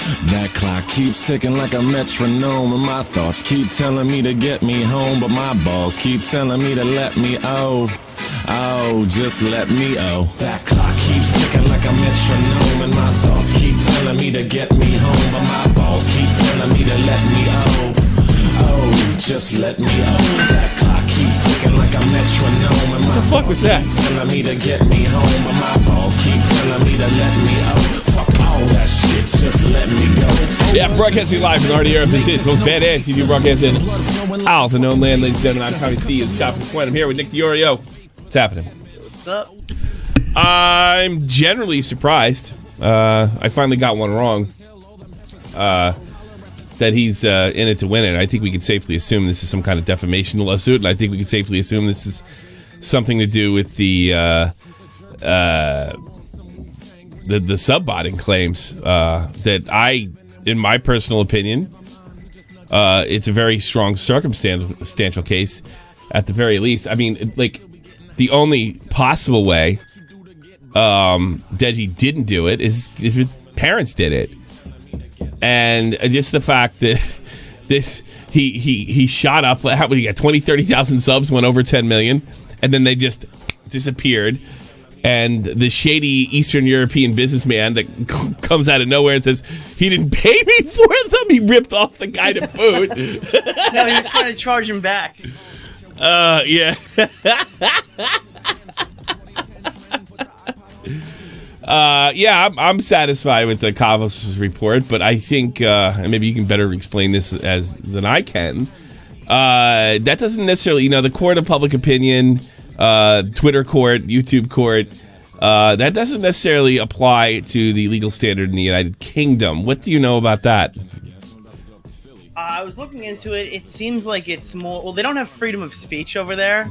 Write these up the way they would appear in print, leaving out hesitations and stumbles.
That clock keeps ticking like a metronome, and my thoughts keep telling me to get me home, but my balls keep telling me to let me just let me That clock keeps ticking like a metronome, and my thoughts keep telling me to get me home, but my balls keep telling me to let me just let me That clock keeps ticking like a metronome, and my fuck was that? keep telling me to get me home, but my balls keep telling me to let me Fuck all that shit, just let me go. Yeah, broadcasting live from the RDR Pacific, most badass TV broadcasting out of the known land, ladies and gentlemen. I'm Tommy C. of the Shop from Point. I'm here with Nick DiOrio. What's happening? What's up? I'm generally surprised. I finally got one wrong. That he's in it to win it. I think we can safely assume this is some kind of defamation lawsuit, and I think we can safely assume this is something to do with the sub-botting claims. That I, in my personal opinion, it's a very strong circumstantial case, at the very least. I mean, like, the only possible way Deji didn't do it is if his parents did it. And just the fact that he shot up, how many, 20, 30,000 subs, went over 10 million, and then they just disappeared. And the shady Eastern European businessman that comes out of nowhere and says, he didn't pay me for them, he ripped off the guy to boot. No, he was trying to charge him back. Yeah. Yeah, I'm satisfied with the Kavos report, but I think, and maybe you can better explain this than I can, that doesn't necessarily, the court of public opinion, Twitter court, YouTube court, that doesn't necessarily apply to the legal standard in the United Kingdom. What do you know about that? I was looking into it. It seems like it's more... Well, they don't have freedom of speech over there,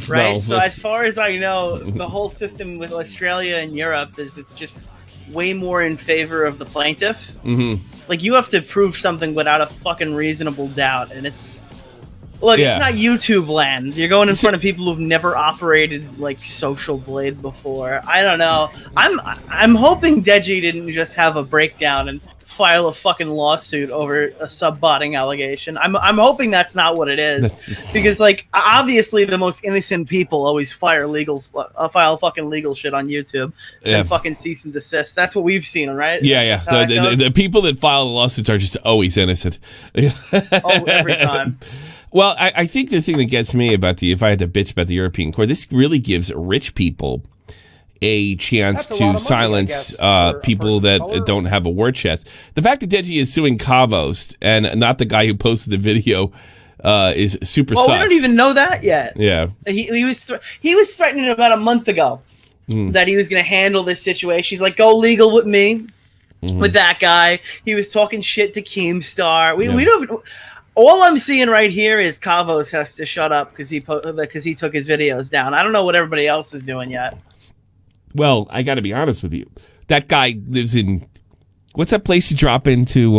right? No, so as far as I know, the whole system with Australia and Europe is it's just way more in favor of the plaintiff. Mm-hmm. Like, you have to prove something without a fucking reasonable doubt, and it's... Look, Yeah. It's not YouTube land. You're going in front of people who've never operated, like, Social Blade before. I don't know. I'm hoping Deji didn't just have a breakdown and file a fucking lawsuit over a sub-botting allegation. I'm hoping that's not what it is, because like obviously the most innocent people always file fucking legal shit on YouTube, send fucking cease and desist. That's what we've seen, right? Yeah. The people that file the lawsuits are just always innocent. Every time. Well, I think the thing that gets me about if I had to bitch about the European court, this really gives rich people a chance to silence people that don't have a war chest. The fact that Deji is suing Kavos and not the guy who posted the video is super sus. We don't even know that yet. Yeah, he was threatening about a month ago that he was going to handle this situation. He's like, go legal with me, with that guy. He was talking shit to Keemstar. We don't. All I'm seeing right here is Kavos has to shut up because he took his videos down. I don't know what everybody else is doing yet. Well, I got to be honest with you. That guy lives in... What's that place you drop into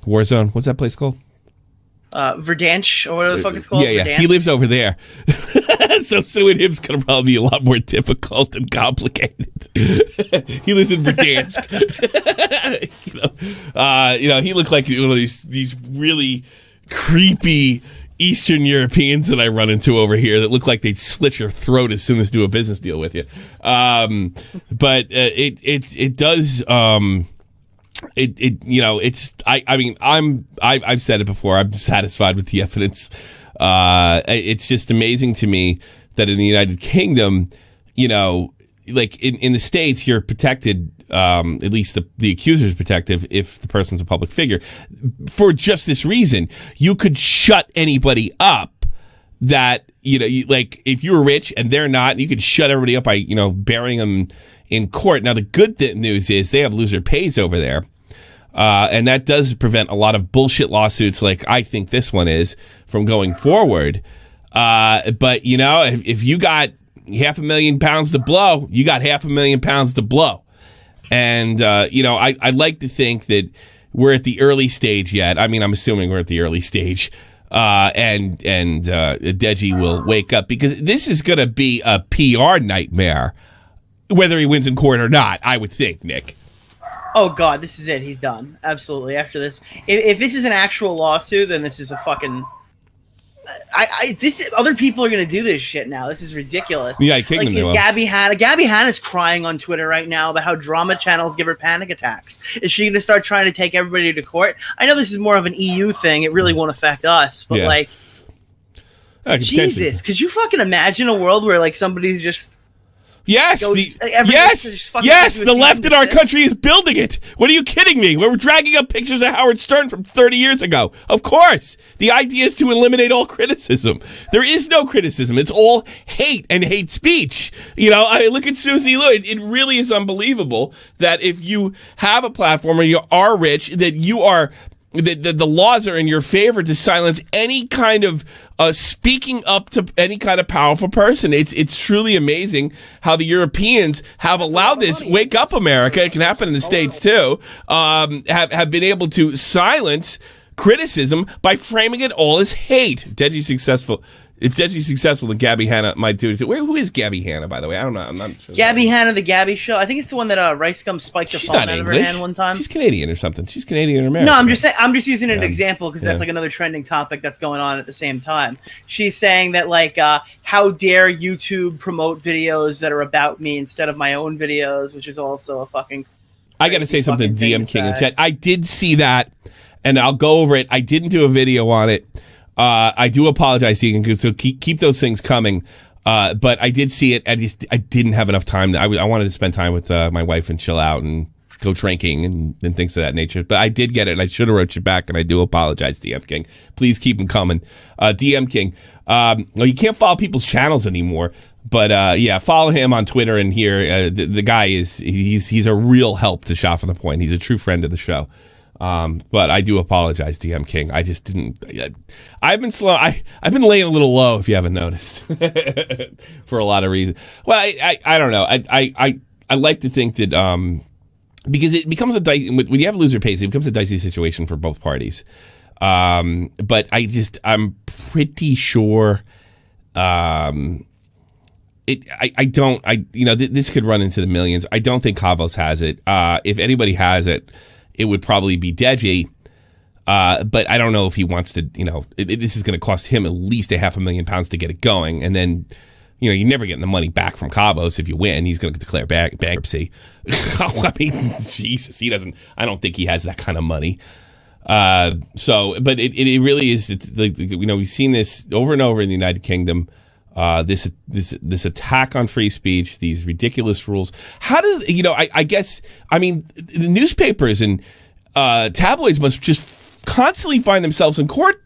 Warzone? What's that place called? Verdansk, or whatever the fuck it's called. Yeah. Verdansk? He lives over there. So suing him's going to probably be a lot more difficult and complicated. He lives in Verdansk. He looked like one of these really creepy Eastern Europeans that I run into over here that look like they'd slit your throat as soon as do a business deal with you. But it does. I've said it before. I'm satisfied with the evidence. It's just amazing to me that in the United Kingdom, like in the States, you're protected. At least the accuser is protected if the person's a public figure. For just this reason, you could shut anybody up that, like if you were rich and they're not, you could shut everybody up by, burying them in court. Now, the good news is they have loser pays over there. And that does prevent a lot of bullshit lawsuits like I think this one is from going forward. But, if you got £500,000 to blow, you got £500,000 to blow. And, I'd like to think that we're at the early stage yet. I mean, I'm assuming we're at the early stage. And Deji will wake up because this is going to be a PR nightmare, whether he wins in court or not, I would think, Nick. Oh God, this is it. He's done. Absolutely. After this, if this is an actual lawsuit, then this is a fucking. Other people are gonna do this shit now. This is ridiculous. Yeah, Kingdom. Is Gabbie Hanna? Gabbie Hanna's crying on Twitter right now about how drama channels give her panic attacks. Is she gonna start trying to take everybody to court? I know this is more of an EU thing. It really won't affect us, but like, Jesus, could you fucking imagine a world where like somebody's just. Yes, the left in our country is building it. What are you kidding me? We're dragging up pictures of Howard Stern from 30 years ago. Of course. The idea is to eliminate all criticism. There is no criticism. It's all hate and hate speech. You know, I look at Susie Liu. It really is unbelievable that if you have a platform and you are rich, that you are... The laws are in your favor to silence any kind of speaking up to any kind of powerful person. It's truly amazing how the Europeans have allowed this. Wake up, America! It can happen in the States too. Have been able to silence criticism by framing it all as hate. Deji's successful. If Deji's successful, then Gabbie Hanna might do it. Who is Gabbie Hanna, by the way? I don't know. I'm not sure. Gabbie Hanna, the Gabbie Show. I think it's the one that Rice Gum spiked the phone out of her hand one time. She's Canadian or something. She's Canadian or American. No, I'm just saying. I'm just using an example because that's like another trending topic that's going on at the same time. She's saying that like, how dare YouTube promote videos that are about me instead of my own videos, which is also a fucking. I got to say something, DM King in chat. I did see that, and I'll go over it. I didn't do a video on it. I do apologize, Deacon, so keep those things coming. But I did see it. I didn't have enough time. I wanted to spend time with my wife and chill out and go drinking and things of that nature. But I did get it, and I should have wrote you back, and I do apologize, DM King. Please keep them coming. DM King, well, you can't follow people's channels anymore. But yeah, follow him on Twitter and here. The guy he's a real help to Shot from the Point. He's a true friend of the show. But I do apologize, DM King. I just didn't. I've been slow. I've been laying a little low, if you haven't noticed, for a lot of reasons. Well, I don't know. I like to think that because it becomes when you have loser pays, it becomes a dicey situation for both parties. But I'm pretty sure. This could run into the millions. I don't think Kavos has it. If anybody has it, it would probably be Deji, but I don't know if he wants to, this is going to cost him at least £500,000 to get it going. And then, you're never getting the money back from Kavos if you win. He's going to declare bankruptcy. I mean, Jesus, I don't think he has that kind of money. But it really is, we've seen this over and over in the United Kingdom. This attack on free speech, these ridiculous rules. How does the newspapers and tabloids must just constantly find themselves in court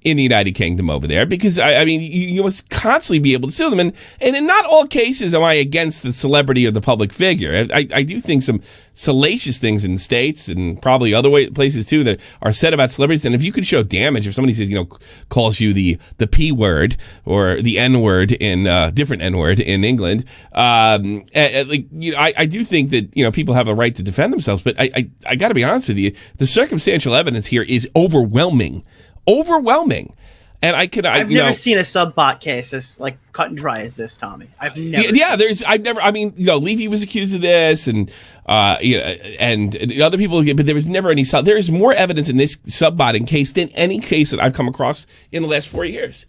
in the United Kingdom over there, because you must constantly be able to sue them, and in not all cases am I against the celebrity or the public figure. I do think some salacious things in the States and probably other places too that are said about celebrities. And if you could show damage, if somebody says calls you the P word or the N word in different N word in England, I do think that people have a right to defend themselves. But I got to be honest with you, the circumstantial evidence here is overwhelming. And I've never seen a sub-bot case as like cut and dry as this, Tommy. I've never. Levy was accused of this, and and other people, but there was never any. There is more evidence in this sub-botting case than any case that I've come across in the last 4 years.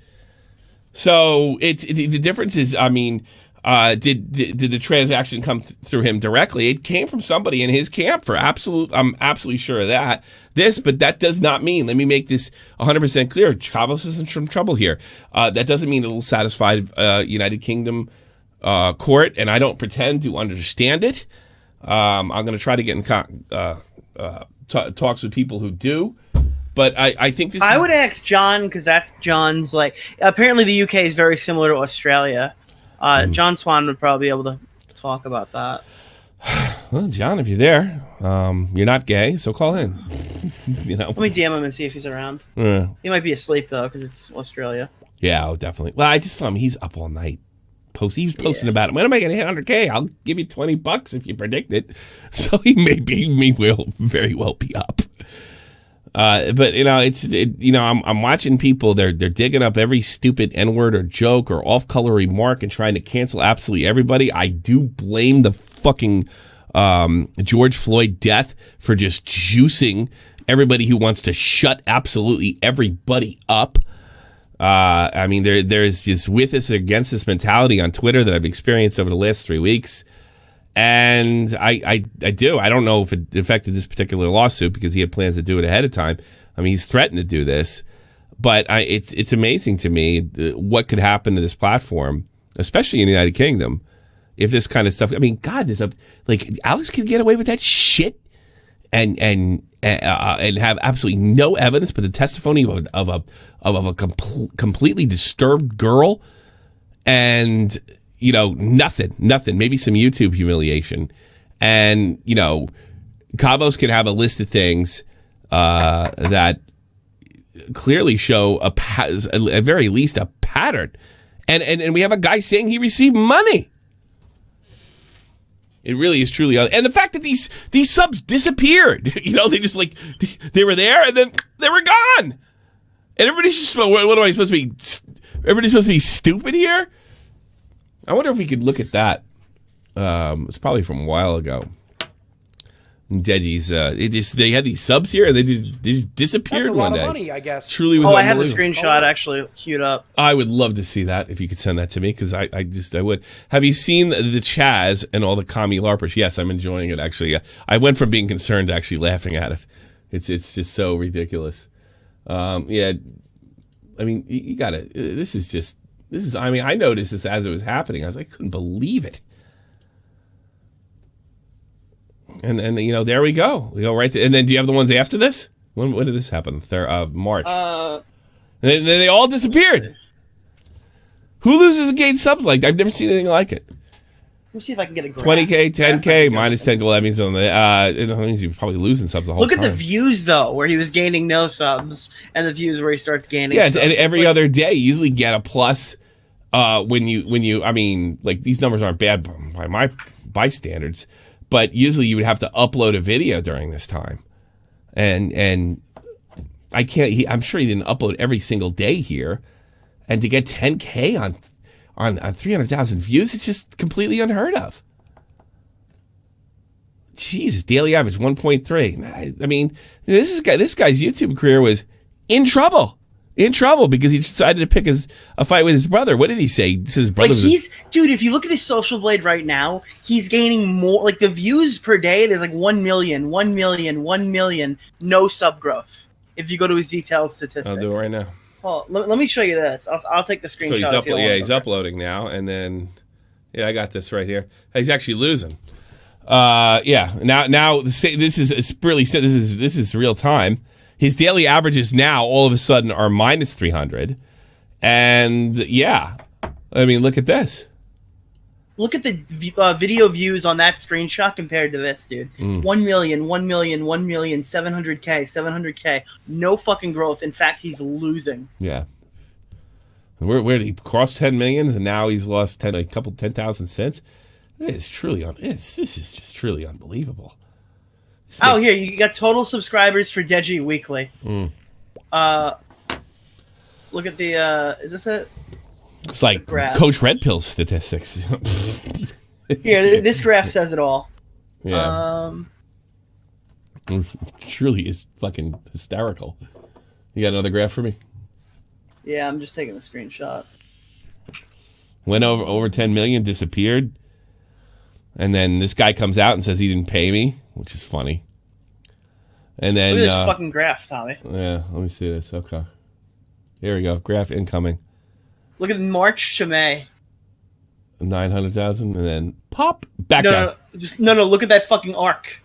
So the difference is, did the transaction come through him directly? It came from somebody in his camp I'm absolutely sure of that. But that does not mean, let me make this 100% clear, Kavos is in some trouble here. That doesn't mean it'll satisfy United Kingdom court, and I don't pretend to understand it. I'm going to try to get in talks with people who do. But I think this. I would ask John, because that's John's apparently the UK is very similar to Australia. John Swan would probably be able to talk about that. Well, John, if you're there, you're not gay, so call in. Let me DM him and see if he's around. He might be asleep though, because it's Australia. Yeah, definitely. Well, I just saw him. He's up all night. He was posting about it. When am I going to hit 100K? I'll give you $20 if you predict it. So he will very well be up. But I'm watching people. They're digging up every stupid N-word or joke or off-color remark and trying to cancel absolutely everybody. I do blame the fucking George Floyd death for just juicing everybody who wants to shut absolutely everybody up. I mean, there's this with us or against this mentality on Twitter that I've experienced over the last 3 weeks. And I do. I don't know if it affected this particular lawsuit because he had plans to do it ahead of time. I mean, he's threatened to do this. But it's amazing to me what could happen to this platform, especially in the United Kingdom, if this kind of stuff. I mean, God, Alex can get away with that shit and have absolutely no evidence but the testimony of a completely disturbed girl, and nothing, maybe some YouTube humiliation, and Kavos can have a list of things that clearly show at very least a pattern, and we have a guy saying he received money. It really is truly, and the fact that these subs disappeared, they just they were there and then they were gone, and everybody's just, what am I supposed to be? Everybody's supposed to be stupid here. I wonder if we could look at that. It's probably from a while ago. Deji's, they had these subs here and they just disappeared. That's a lot of day. Money, I guess. Truly was. I had the screenshot actually queued up. I would love to see that if you could send that to me, because I would. Have you seen the Chaz and all the commie LARPers? Yes, I'm enjoying it actually. I went from being concerned to actually laughing at it. It's just so ridiculous. Yeah, I mean, you got to. This is. I mean, I noticed this as it was happening. I was like, I couldn't believe it. And there we go. We go right to, and then do you have the ones after this? When did this happen? March. And then they all disappeared. Who loses gain subs like that? I've never seen anything like it. Let me see if I can get a graph. 20K, 10K, minus 10. Well, that means that means you're probably losing subs the whole time. Look at the views though, where he was gaining no subs, and the views where he starts gaining. Yeah, subs. And every other day you usually get a plus. When you, I mean, these numbers aren't bad by my standards. But usually you would have to upload a video during this time. And I can't, I'm sure he didn't upload every single day here. And to get 10K on 300,000 views, it's just completely unheard of. Jesus, daily average 1.3. I mean, this guy's YouTube career was in trouble. Because he decided to pick a fight with his brother. What did he say? He says his brother dude, if you look at his Social Blade right now, he's gaining more, the views per day, there's 1 million, 1 million, 1 million, no sub growth. If you go to his detailed statistics. I'll do it right now. Well, let me show you this. I'll take the screenshot. So he's uploading now, and then, I got this right here. He's actually losing. Now this is real time. His daily averages now, all of a sudden, are minus 300. And, I mean, look at this. Look at the video views on that screenshot compared to this, dude. 1 million, 1 million, 1 million, 700K, 700K. No fucking growth. In fact, he's losing. Yeah. Where did he cross 10 million, and now he's lost 10,000 cents? This is just truly unbelievable. Here, you got total subscribers for Deji weekly. Look at the, is this it? It's like Coach Red Pill's statistics. Here, this graph says it all. Yeah. It truly is fucking hysterical. You got another graph for me? Yeah, I'm just taking a screenshot. Went over 10 million, disappeared. And then this guy comes out and says he didn't pay me, which is funny. And then look at this fucking graph, Tommy. Yeah, let me see this. Okay. Here we go. Graph incoming. Look at March to May. 900,000 and then pop back down. No, look at that fucking arc.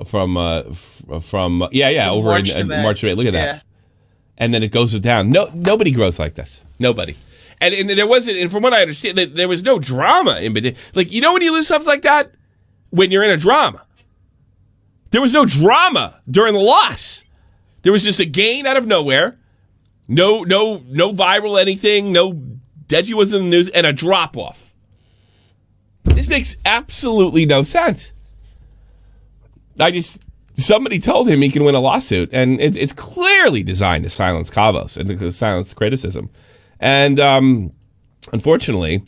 From over March in March to May. Look at that. And then it goes down. Nobody grows like this. Nobody. And there wasn't, and from what I understand, there was no drama in between. When you lose subs like that? When you're in a drama. There was no drama during the loss. There was just a gain out of nowhere. No viral anything. No Deji was in the news, and a drop off. This makes absolutely no sense. Somebody told him he can win a lawsuit, and it's clearly designed to silence Kavos and to silence criticism. And unfortunately,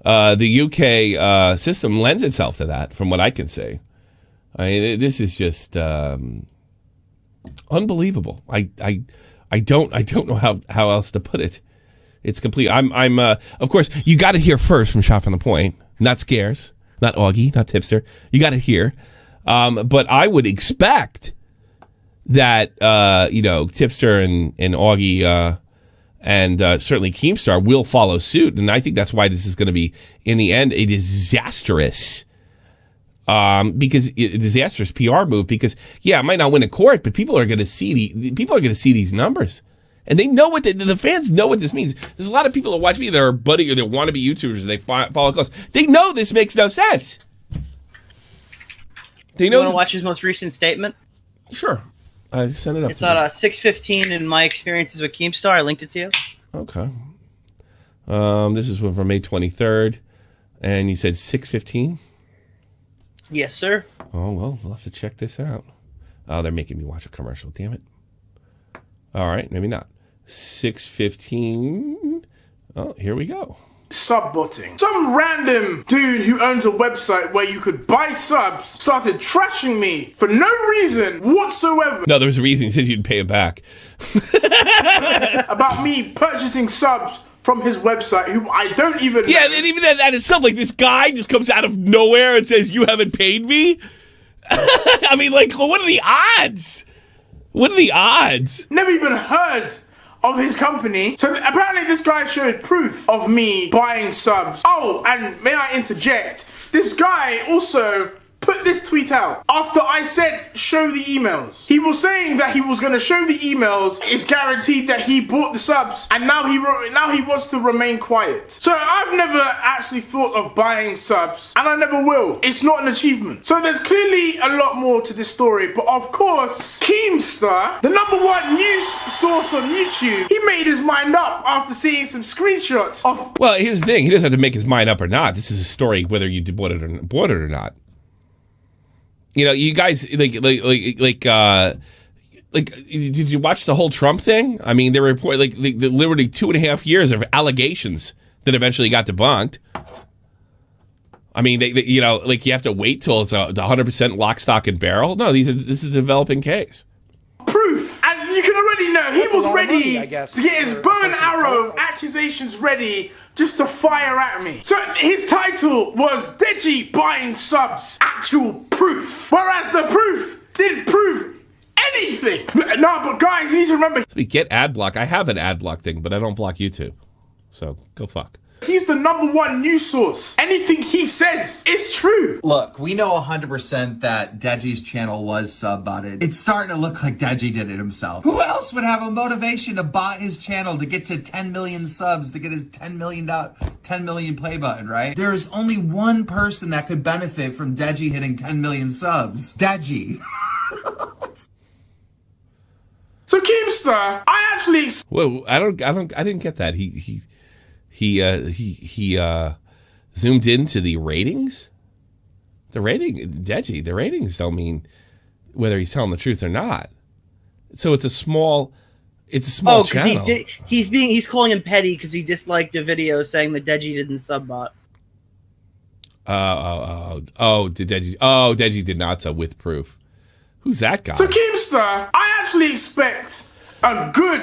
the UK system lends itself to that, from what I can see. This is just unbelievable. I don't know how else to put it. It's complete. I'm of course you got to hear first from Shop on the Point, not Scares, not Augie, not Tipster. You got to hear. But I would expect that Tipster and Augie and certainly Keemstar will follow suit, and I think that's why this is going to be in the end a disastrous disastrous PR move. Because it might not win a court, but people are going to see these numbers, and they know what the fans know what this means. There's a lot of people that watch me that are budding or they want to be YouTubers and they follow close. They know this makes no sense. They know. You want to watch his most recent statement? Sure. Send it up. It's at 6:15 in my experiences with Keemstar. I linked it to you. Okay. This is from May 23rd, and you said 6:15. Yes, sir. Oh well, we'll have to check this out. Oh, they're making me watch a commercial. Damn it. All right, maybe not. 6:15. Oh, here we go. Sub-Botting. Some random dude who owns a website where you could buy subs started trashing me for no reason whatsoever. No, there was a reason. He said you'd pay him back. About me purchasing subs from his website, who I don't even know. Yeah, and even that itself, like, this guy just comes out of nowhere and says, you haven't paid me? I mean, like, what are the odds? What are the odds? Never even heard of his company. So apparently this guy showed proof of me buying subs. Oh, and may I interject? This guy also put this tweet out after I said show the emails. He was saying that he was going to show the emails. It's guaranteed that he bought the subs, and now he wants to remain quiet. So I've never actually thought of buying subs, and I never will. It's not an achievement. So there's clearly a lot more to this story, but of course Keemstar, the #1 news source on YouTube, he made his mind up after seeing some screenshots of. Well, here's the thing: he doesn't have to make his mind up or not. This is a story whether you bought it or not. You know, you guys like. Did you watch the whole Trump thing? I mean, they report literally 2.5 years of allegations that eventually got debunked. I mean, you have to wait till it's 100% lock, stock, and barrel. No, this is a developing case. Proof, and you can already know he was ready to get his bow and arrow of accusations ready just to fire at me. So his title was Deji buying subs, actual proof, whereas the proof didn't prove anything. No, but guys, you need to remember. We get ad block. I have an ad block thing, but I don't block YouTube. So go fuck. He's the #1 news source. Anything he says is true. Look, we know 100% that Deji's channel was sub-botted. It's starting to look like Deji did it himself. Who else would have a motivation to bot his channel to get to 10 million subs, to get his 10 million play button, right? There's only one person that could benefit from Deji hitting 10 million subs. Deji. So Keemstar, I actually. Whoa, I didn't get that. He zoomed into the ratings. The ratings don't mean whether he's telling the truth or not. So it's a small channel. He's calling him petty because he disliked a video saying that Deji didn't sub-bot. Deji did not sub with proof. Who's that guy? So Keemstar, I actually expect a good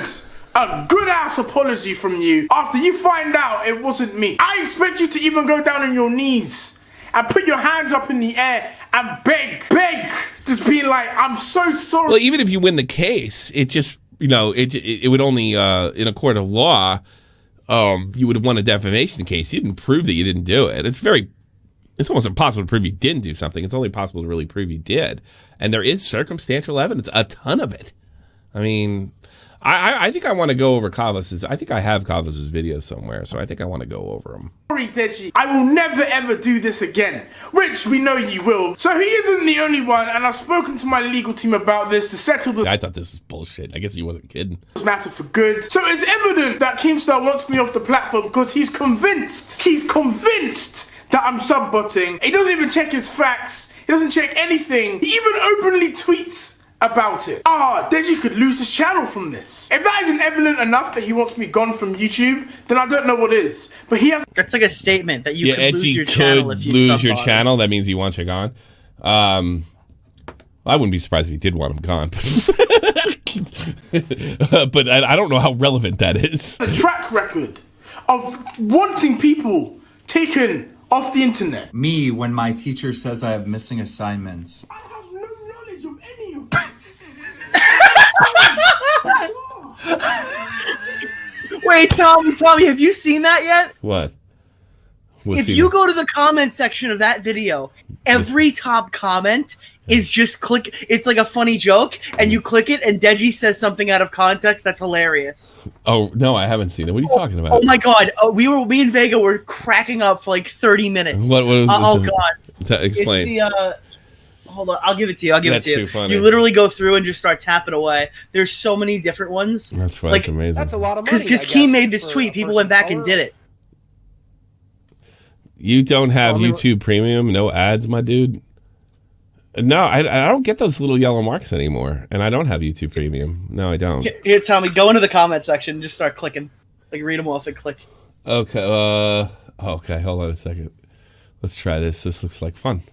ass apology from you after you find out it wasn't me. I expect you to even go down on your knees and put your hands up in the air and beg, just being like, I'm so sorry. Well, even if you win the case, it just, it would only, in a court of law, you would have won a defamation case. You didn't prove that you didn't do it. It's almost impossible to prove you didn't do something. It's only possible to really prove you did. And there is circumstantial evidence, a ton of it. I mean, I think I want to go over Kavos's. I think I have Kavos's video somewhere, so I think I want to go over them. Sorry, Deji. I will never ever do this again, which we know you will. So he isn't the only one, and I've spoken to my legal team about this to settle the. I thought this was bullshit. I guess he wasn't kidding. Matter for good. So it's evident that Keemstar wants me off the platform because he's convinced that I'm sub-botting. He doesn't even check his facts. He doesn't check anything. He even openly tweets about it. Deji could lose his channel from this. If that isn't evident enough that he wants me gone from YouTube, then I don't know what is. But he has. That's like a statement that you could lose your channel if you lose your sub-bot. channel. That means he wants you gone. I wouldn't be surprised if he did want him gone. But I don't know how relevant that is. A track record of wanting people taken off the internet. Me, when my teacher says I have missing assignments. I have no knowledge of any of this. Wait, Tommy, have you seen that yet? What? If you go to the comment section of that video, every top comment is just click. It's like a funny joke, and you click it, and Deji says something out of context that's hilarious. Oh no, I haven't seen it. What are you talking about? Oh my god, me and Vega were cracking up for like 30 minutes. What was oh god. Explain. It's the, hold on, I'll give it to you. That's too funny. You literally go through and just start tapping away. There's so many different ones. That's right. Like, That's amazing. That's a lot of money. Because Keem made this tweet, people went back and did it. You don't have YouTube Premium, no ads, my dude. No, I don't get those little yellow marks anymore, and I don't have YouTube Premium. No, I don't. Here, Tommy, go into the comment section and just start clicking. Like, read them off and click. Okay. Okay. Hold on a second. Let's try this. This looks like fun.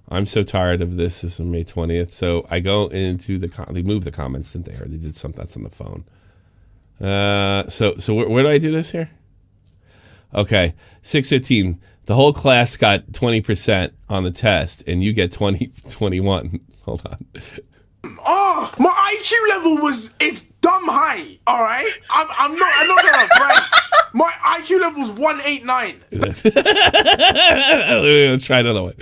I'm so tired of this. This is May 20th. So I go into they moved the comments, didn't they? Or they did something that's on the phone. So where do I do this here? Okay. 6:15. The whole class got 20% on the test, and you get 21. Hold on. Oh, my IQ level is dumb high. All right, I'm not gonna brag. My IQ level's 189. Let's try another one.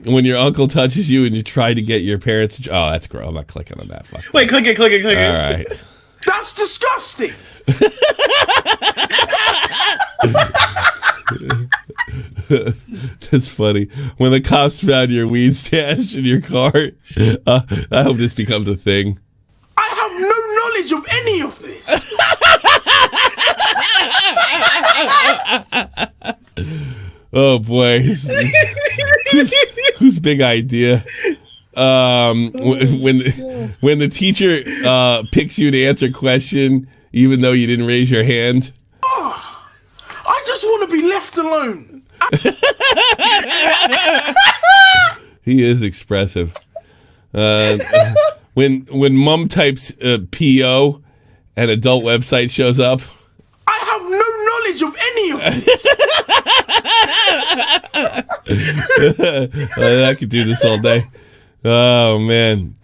When your uncle touches you and you try to get your parents, oh, that's gross. I'm not clicking on that. Fuck. Wait, click it. All right. That's disgusting. That's funny. When the cops found your weed stash in your car, I hope this becomes a thing. I have no knowledge of any of this. Oh boy, whose big idea? When the teacher picks you to answer a question, even though you didn't raise your hand. Oh, I just want to be left alone. He is expressive. When mom types PO, an adult website shows up. I have no knowledge of any of this. I could do this all day. Oh man,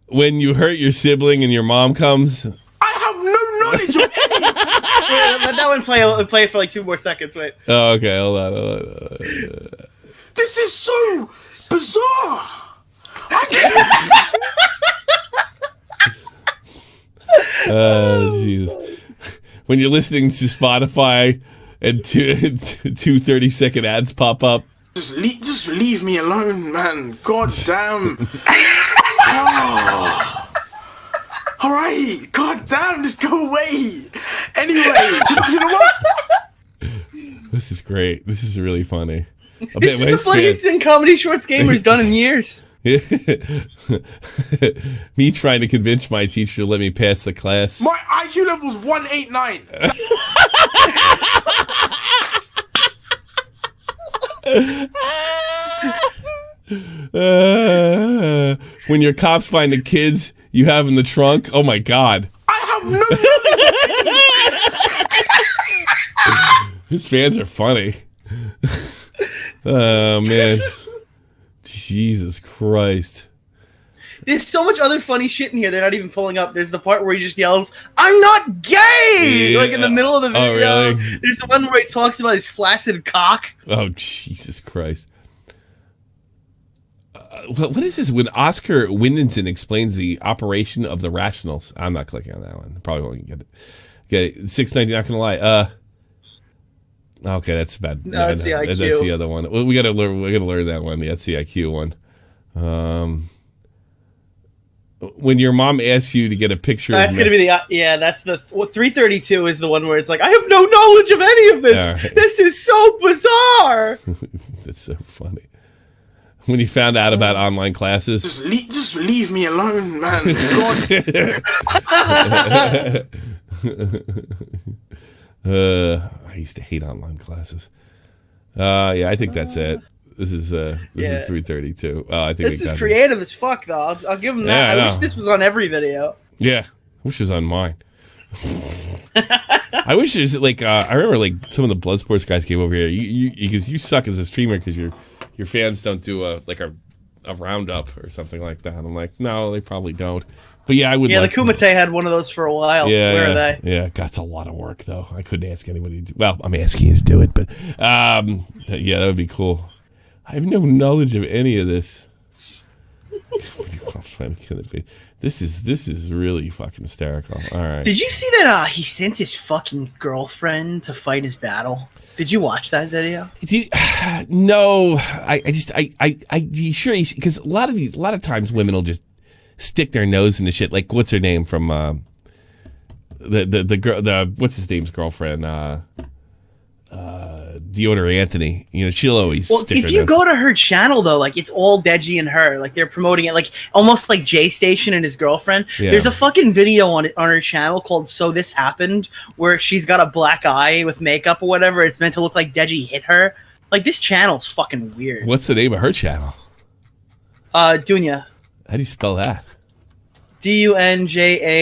when you hurt your sibling and your mom comes. I have no knowledge of any of this. Wait, let that one play for like 2 more seconds. Wait. Oh, okay, hold on. This is so bizarre. Jesus. When you're listening to Spotify and two 30-second ads pop up. Just leave me alone, man. God damn. Oh. All right. God damn, just go away. Anyway, you know what? This is great. This is really funny. This is the funniest thing Comedy Shorts Gamer's done in years. Me trying to convince my teacher to let me pass the class. My IQ level's 189. When your cops find the kids you have in the trunk, oh my god. I have no. His fans are funny. Oh man. Jesus Christ. There's so much other funny shit in here they're not even pulling up. There's the part where he just yells, "I'm not gay!" Yeah. Like in the middle of the video. Oh, really? There's the one where he talks about his flaccid cock. Oh, Jesus Christ. What is this? When Oscar Windington explains the operation of the rationals. I'm not clicking on that one. Probably won't get it. 690, not going to lie. Okay, that's bad. No, that's the IQ. That's the other one. We gotta learn that one. Yeah, that's the IQ one. When your mom asks you to get a picture, that's gonna be the that's the 332 is the one where it's like, I have no knowledge of any of this. Right. This is so bizarre. That's so funny. When you found out about online classes, just leave me alone, man. God. I used to hate online classes. Yeah, I think that's it. This is 3:32. Oh, I think This is creative as fuck, though. I'll give him that. Yeah, I wish this was on every video. Yeah, wish it was on mine. I wish there's like I remember like some of the blood sports guys came over here. You suck as a streamer because your fans don't do a roundup or something like that. I'm like, no, they probably don't. But yeah, I would. Yeah, the Kumite had one of those for a while. Yeah, where are they? Yeah, that's a lot of work though. I couldn't ask anybody to do. Well, I'm asking you to do it, but yeah, that would be cool. I have no knowledge of any of this. This is really fucking hysterical. All right. Did you see that he sent his fucking girlfriend to fight his battle? Did you watch that video? No, you sure? Because a lot of times women will just stick their nose into shit. Like what's her name from the girl, what's his name's girlfriend? Deodor Anthony, she'll always stick her if you nose. go to her channel though, like it's all Deji and her, like they're promoting it like almost like J Station and his girlfriend. Yeah. There's a fucking video on her channel called So This Happened where she's got a black eye with makeup or whatever. It's meant to look like Deji hit her. Like this channel's fucking weird. What's the name of her channel? Dunjahh. How do you spell that? Dunjahh.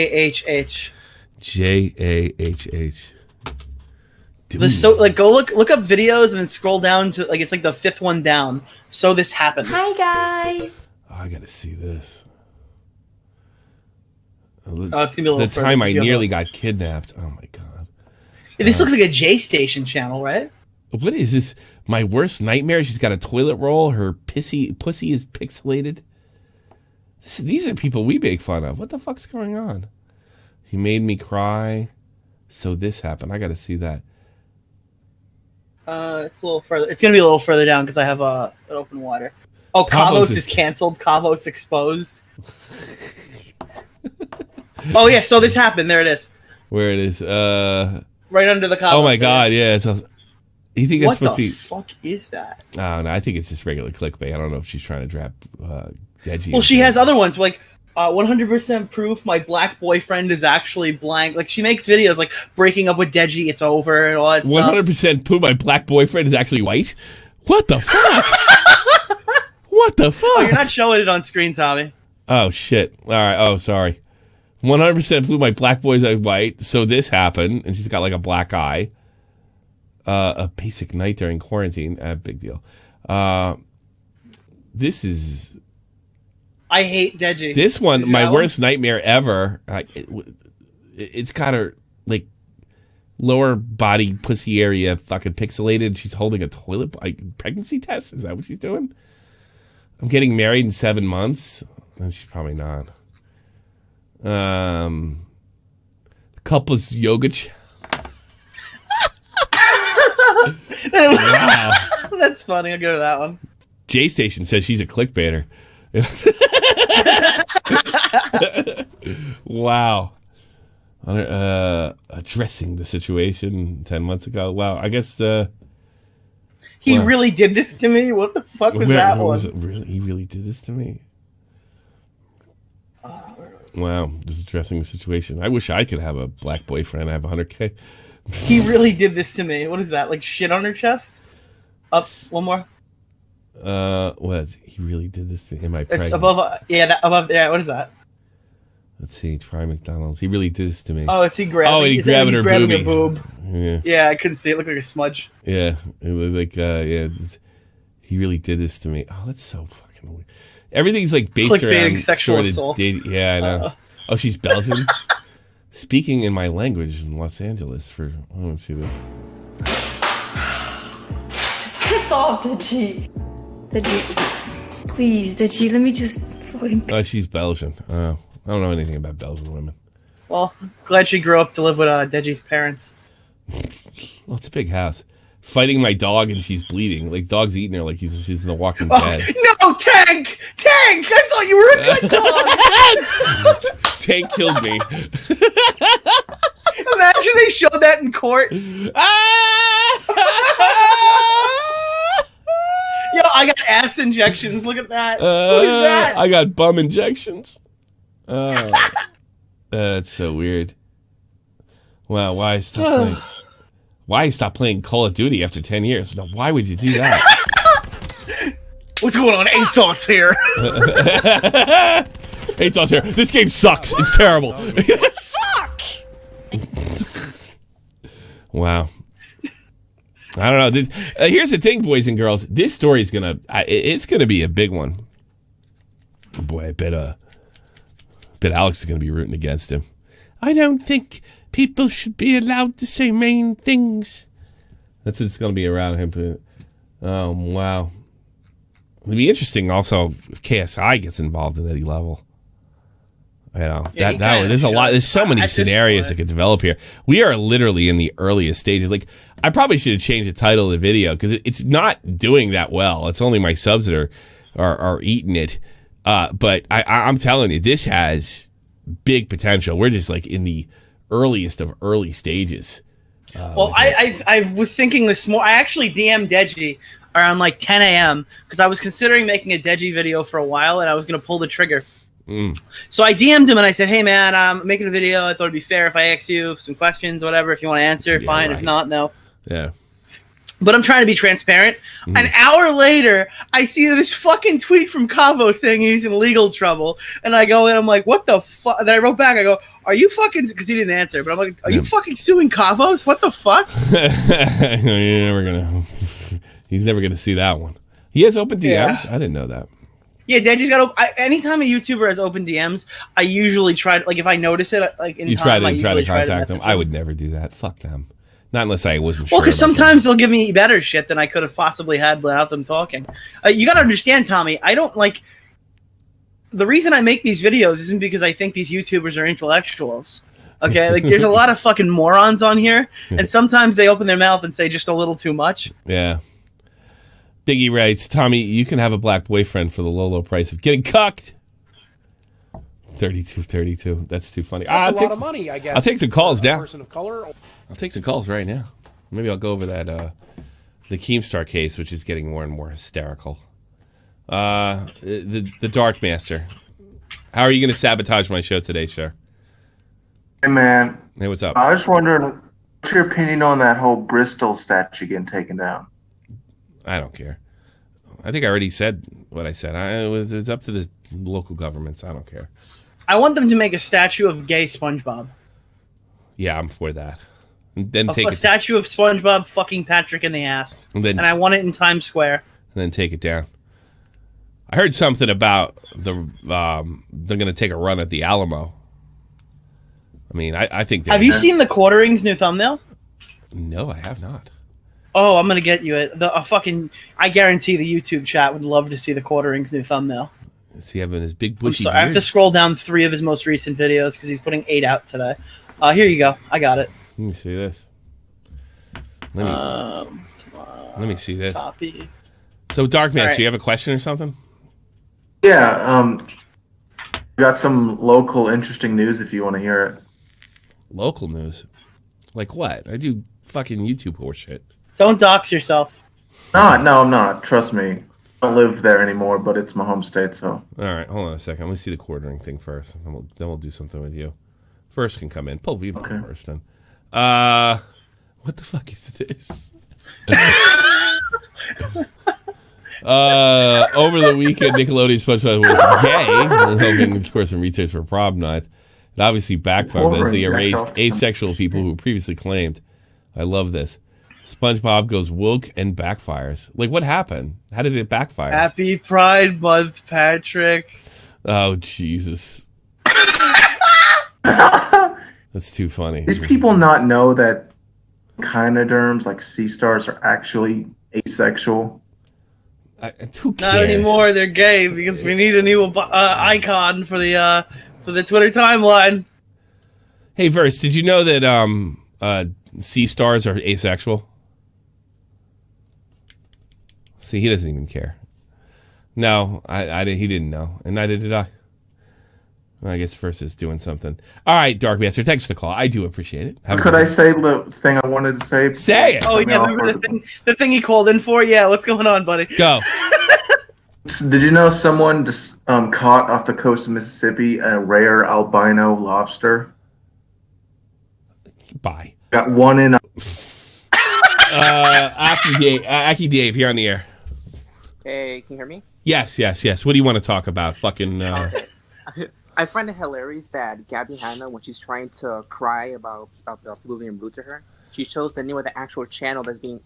Jahh. Go look up videos and then scroll down to like it's like the fifth one down. So This Happened. Hi guys. Oh, I gotta see this. Oh, it's gonna be a little. The time I nearly got kidnapped. Oh my god. Yeah, this looks like a J Station channel, right? What is this? My worst nightmare. She's got a toilet roll. Her pussy is pixelated. These are people we make fun of. What the fuck's going on? He made me cry. So This Happened. I gotta see that. It's a little further. It's gonna be a little further down because I have an open water. Oh, Kavos is canceled. Kavos exposed. Oh yeah, So This Happened. There it is. Where it is? Right under the Kavos. Oh my god, yeah. You think that's supposed to be? What the fuck is that? Oh no, I think it's just regular clickbait. I don't know if she's trying to trap Deji. Well, she has other ones like 100% proof my black boyfriend is actually blank. Like she makes videos like breaking up with Deji, it's over and all that stuff. 100% proof my black boyfriend is actually white. What the fuck? What the fuck? Oh, you're not showing it on screen, Tommy. Oh shit! All right. Oh, sorry. 100% proof my black boy's white. So This Happened, and she's got like a black eye. A basic night during quarantine. Big deal. This is. I hate Deji. This one, my worst nightmare ever. It's got her like lower body pussy area fucking pixelated. She's holding a toilet pregnancy test. Is that what she's doing? I'm getting married in 7 months. And she's probably not. Couples yoga. Wow. That's funny. I'll go to that one. J Station says she's a clickbaiter. Wow. Addressing the situation 10 months ago. Wow, I guess he really did this to me? What the fuck was that one? Was it really? He really did this to me? Wow, just addressing the situation. I wish I could have a black boyfriend. I have 100K. He really did this to me. What is that? Like shit on her chest? Up one more. He really did this to me. Am I pregnant? It's above. Above. Yeah. What is that? Let's see. Try McDonald's. He really did this to me. Oh, it's he grabbing. Oh, he grabbing her grabbing boobie. A boob. Yeah. Yeah, I couldn't see. It looked like a smudge. Yeah, it was like he really did this to me. Oh, that's so fucking weird. Everything's like based around sexual assault. Yeah, I know. Oh, she's Belgian. Speaking in my language in Los Angeles. I want to see this. Just piss off, Deji. Deji, please, Deji, let me just fucking. Oh, she's Belgian. I don't know anything about Belgian women. Well, glad she grew up to live with Deji's parents. Well, it's a big house. Fighting my dog and she's bleeding. Like, dog's eating her like she's in The Walking Dead. No, Tank! Tank! I thought you were a good dog! Tank killed me. Imagine they showed that in court. Yo, I got ass injections. Look at that. Who is that? I got bum injections. That's so weird. Wow, why stop playing? Why stop playing Call of Duty after 10 years? No, why would you do that? What's going on? A Thoughts here. Hey, thoughts here. This game sucks. It's terrible. Fuck. Wow. I don't know. Here's the thing, boys and girls. This story is it's gonna be a big one. Boy, I bet Alex is gonna be rooting against him. I don't think people should be allowed to say mean things. That's what's gonna be around him. Oh wow. It'd be interesting also if KSI gets involved in any level. You know, there's a lot. There's so many scenarios that could develop here. We are literally in the earliest stages. Like, I probably should have changed the title of the video because it's not doing that well. It's only my subs that are eating it. But I'm telling you, this has big potential. We're just like in the earliest of early stages. Well, I was thinking this more. I actually DM'd Deji around like 10 a.m. because I was considering making a Deji video for a while, and I was going to pull the trigger. So I DM'd him and I said, hey man, I'm making a video. I thought it'd be fair if I asked you some questions, whatever. If you want to answer, fine. Right. If not, no. Yeah. But I'm trying to be transparent. An hour later, I see this fucking tweet from Kavos saying he's in legal trouble. And I go in, I'm like, what the fuck? Then I wrote back, I go, are you fucking, because he didn't answer, but I'm like, are you fucking suing Kavos? What the fuck? He's never going to see that one. He has open DMs? Yeah. I didn't know that. Yeah, Deji's got. Anytime a YouTuber has open DMs, I usually try. Like, if I notice it, like in time, I usually try to contact them. I would never do that. Fuck them. Not unless I wasn't sure. Well, because sometimes them. they'll give me better shit than I could have possibly had without them talking. You got to understand, Tommy. I don't like. The reason I make these videos isn't because I think these YouTubers are intellectuals. Okay, like there's a lot of fucking morons on here, and sometimes they open their mouth and say just a little too much. Yeah. Biggie writes, Tommy, you can have a black boyfriend for the low price of getting cucked. 32. That's too funny. That's a lot of money, I guess. I'll take some calls now. Person of color. I'll take some calls right now. Maybe I'll go over that the Keemstar case, which is getting more and more hysterical. The Dark Master. How are you going to sabotage my show today, sir? Hey, man. Hey, what's up? I was wondering, what's your opinion on that whole Bristol statue getting taken down? I don't care. I think I already said what I said. It's up to the local governments. I don't care. I want them to make a statue of gay SpongeBob. Yeah, I'm for that. And then a statue of SpongeBob fucking Patrick in the ass. And I want it in Times Square. And then take it down. I heard something about they're going to take a run at the Alamo. I mean, I think. Have you seen the Quartering's new thumbnail? No, I have not. Oh, I'm gonna get you it. I guarantee the YouTube chat would love to see the Quartering's new thumbnail. Is he having his big bushy beard? I have to scroll down 3 of his most recent videos because he's putting 8 out today. Here you go. I got it. Let me see this. Let me see this. Copy. So, Dark Master, do you have a question or something? Yeah. Got some local interesting news if you want to hear it. Local news? Like what? I do fucking YouTube horseshit. Don't dox yourself. No, I'm not. Trust me. I don't live there anymore, but it's my home state, so. All right, hold on a second. Let me see the Quartering thing first. Then we'll do something with you. First can come in. Pull Viva first then. What the fuck is this? Over the weekend, Nickelodeon SpongeBob was gay. We're hoping to score some retweets for prom night. It obviously backfired as they erased asexual people who previously claimed. I love this. SpongeBob goes woke and backfires. Like, what happened? How did it backfire? Happy Pride Month, Patrick. Oh, Jesus. That's too funny. Did people not know that echinoderms like sea stars are actually asexual? Who cares? Not anymore. They're gay because we need a new icon for the Twitter timeline. Hey, Verse, did you know that sea stars are asexual? See, he doesn't even care. No, he didn't know, and neither did I. Well, I guess Verse is doing something. All right, Dark Master, thanks for the call. I do appreciate it. Could I say the thing I wanted to say? Say it. Oh yeah, remember the thing he called in for? Yeah, what's going on, buddy? Go. Did you know someone just caught off the coast of Mississippi a rare albino lobster? Bye. Got one in. Aki Dave here on the air. Hey, can you hear me? Yes. What do you want to talk about? Fucking. I find it hilarious that Gabbie Hanna, when she's trying to cry about people being rude to her, she shows the name of the actual channel that's being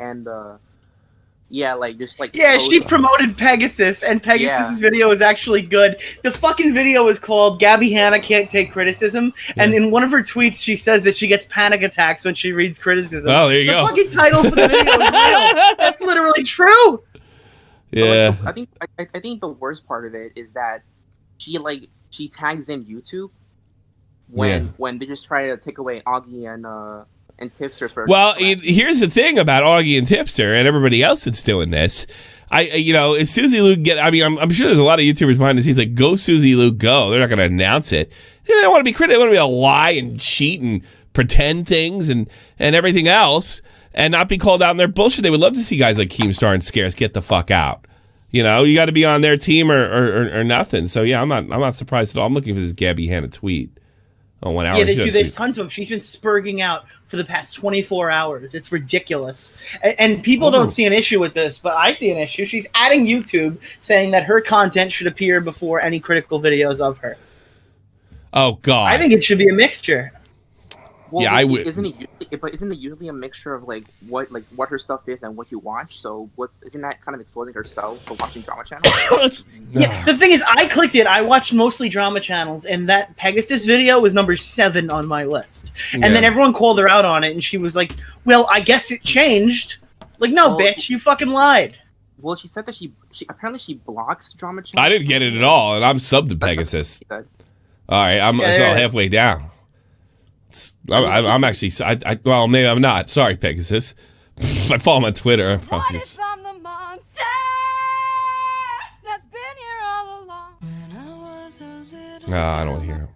she promoted Pegasus, and Pegasus's video is actually good. The fucking video is called Gabbie Hanna Can't Take Criticism, and in one of her tweets she says that she gets panic attacks when she reads criticism. Oh, there you go. The fucking title for the video is real. That's literally true. Yeah. I think the worst part of it is that she tags in YouTube when they just try to take away Augie and Tipster for. Well, here's the thing about Augie and Tipster and everybody else that's doing this. Is Susie Luke I'm sure there's a lot of YouTubers behind the scenes like, go Susie Luke, go. They're not going to announce it. They don't want to be critical. They want to be able to lie and cheat and pretend things and everything else and not be called out on their bullshit. They would love to see guys like Keemstar and Scares get the fuck out. You got to be on their team or nothing. So yeah, I'm not surprised at all. I'm looking for this Gabbie Hanna tweet. Oh, 1 hour. Yeah, there's tons of them. She's been spurging out for the past 24 hours. It's ridiculous. And people don't see an issue with this, but I see an issue. She's adding YouTube saying that her content should appear before any critical videos of her. Oh, God. I think it should be a mixture. Well, yeah, I would. Isn't it usually a mixture of what her stuff is and what you watch? So isn't that kind of exposing herself for watching drama channels? Yeah, the thing is, I clicked it. I watched mostly drama channels, and that Pegasus video was number 7 on my list. And then everyone called her out on it, and she was like, "Well, I guess it changed." Like, no, bitch, you fucking lied. Well, she said that she apparently she blocks drama channels. I didn't get it at all, and I'm subbed to Pegasus. All right, it's all halfway down. I'm actually. Well, maybe I'm not. Sorry, Pegasus. I follow him on Twitter. What if I'm the monster that's been here all along? I don't want to hear him.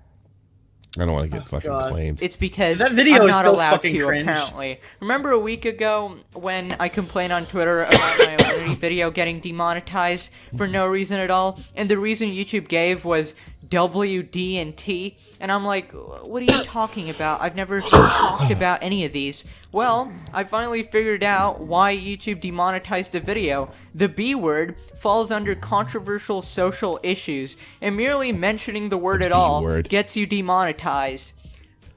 I don't want to get fucking claimed. It's because that video I'm is not so allowed fucking to, cringe. apparently. Remember a week ago when I complained on Twitter about my Unity video getting demonetized for no reason at all? And the reason YouTube gave was WD&T, and I'm like, what are you talking about? I've never talked about any of these. Well, I finally figured out why YouTube demonetized the video. The B word falls under controversial social issues, and merely mentioning the word at all gets you demonetized.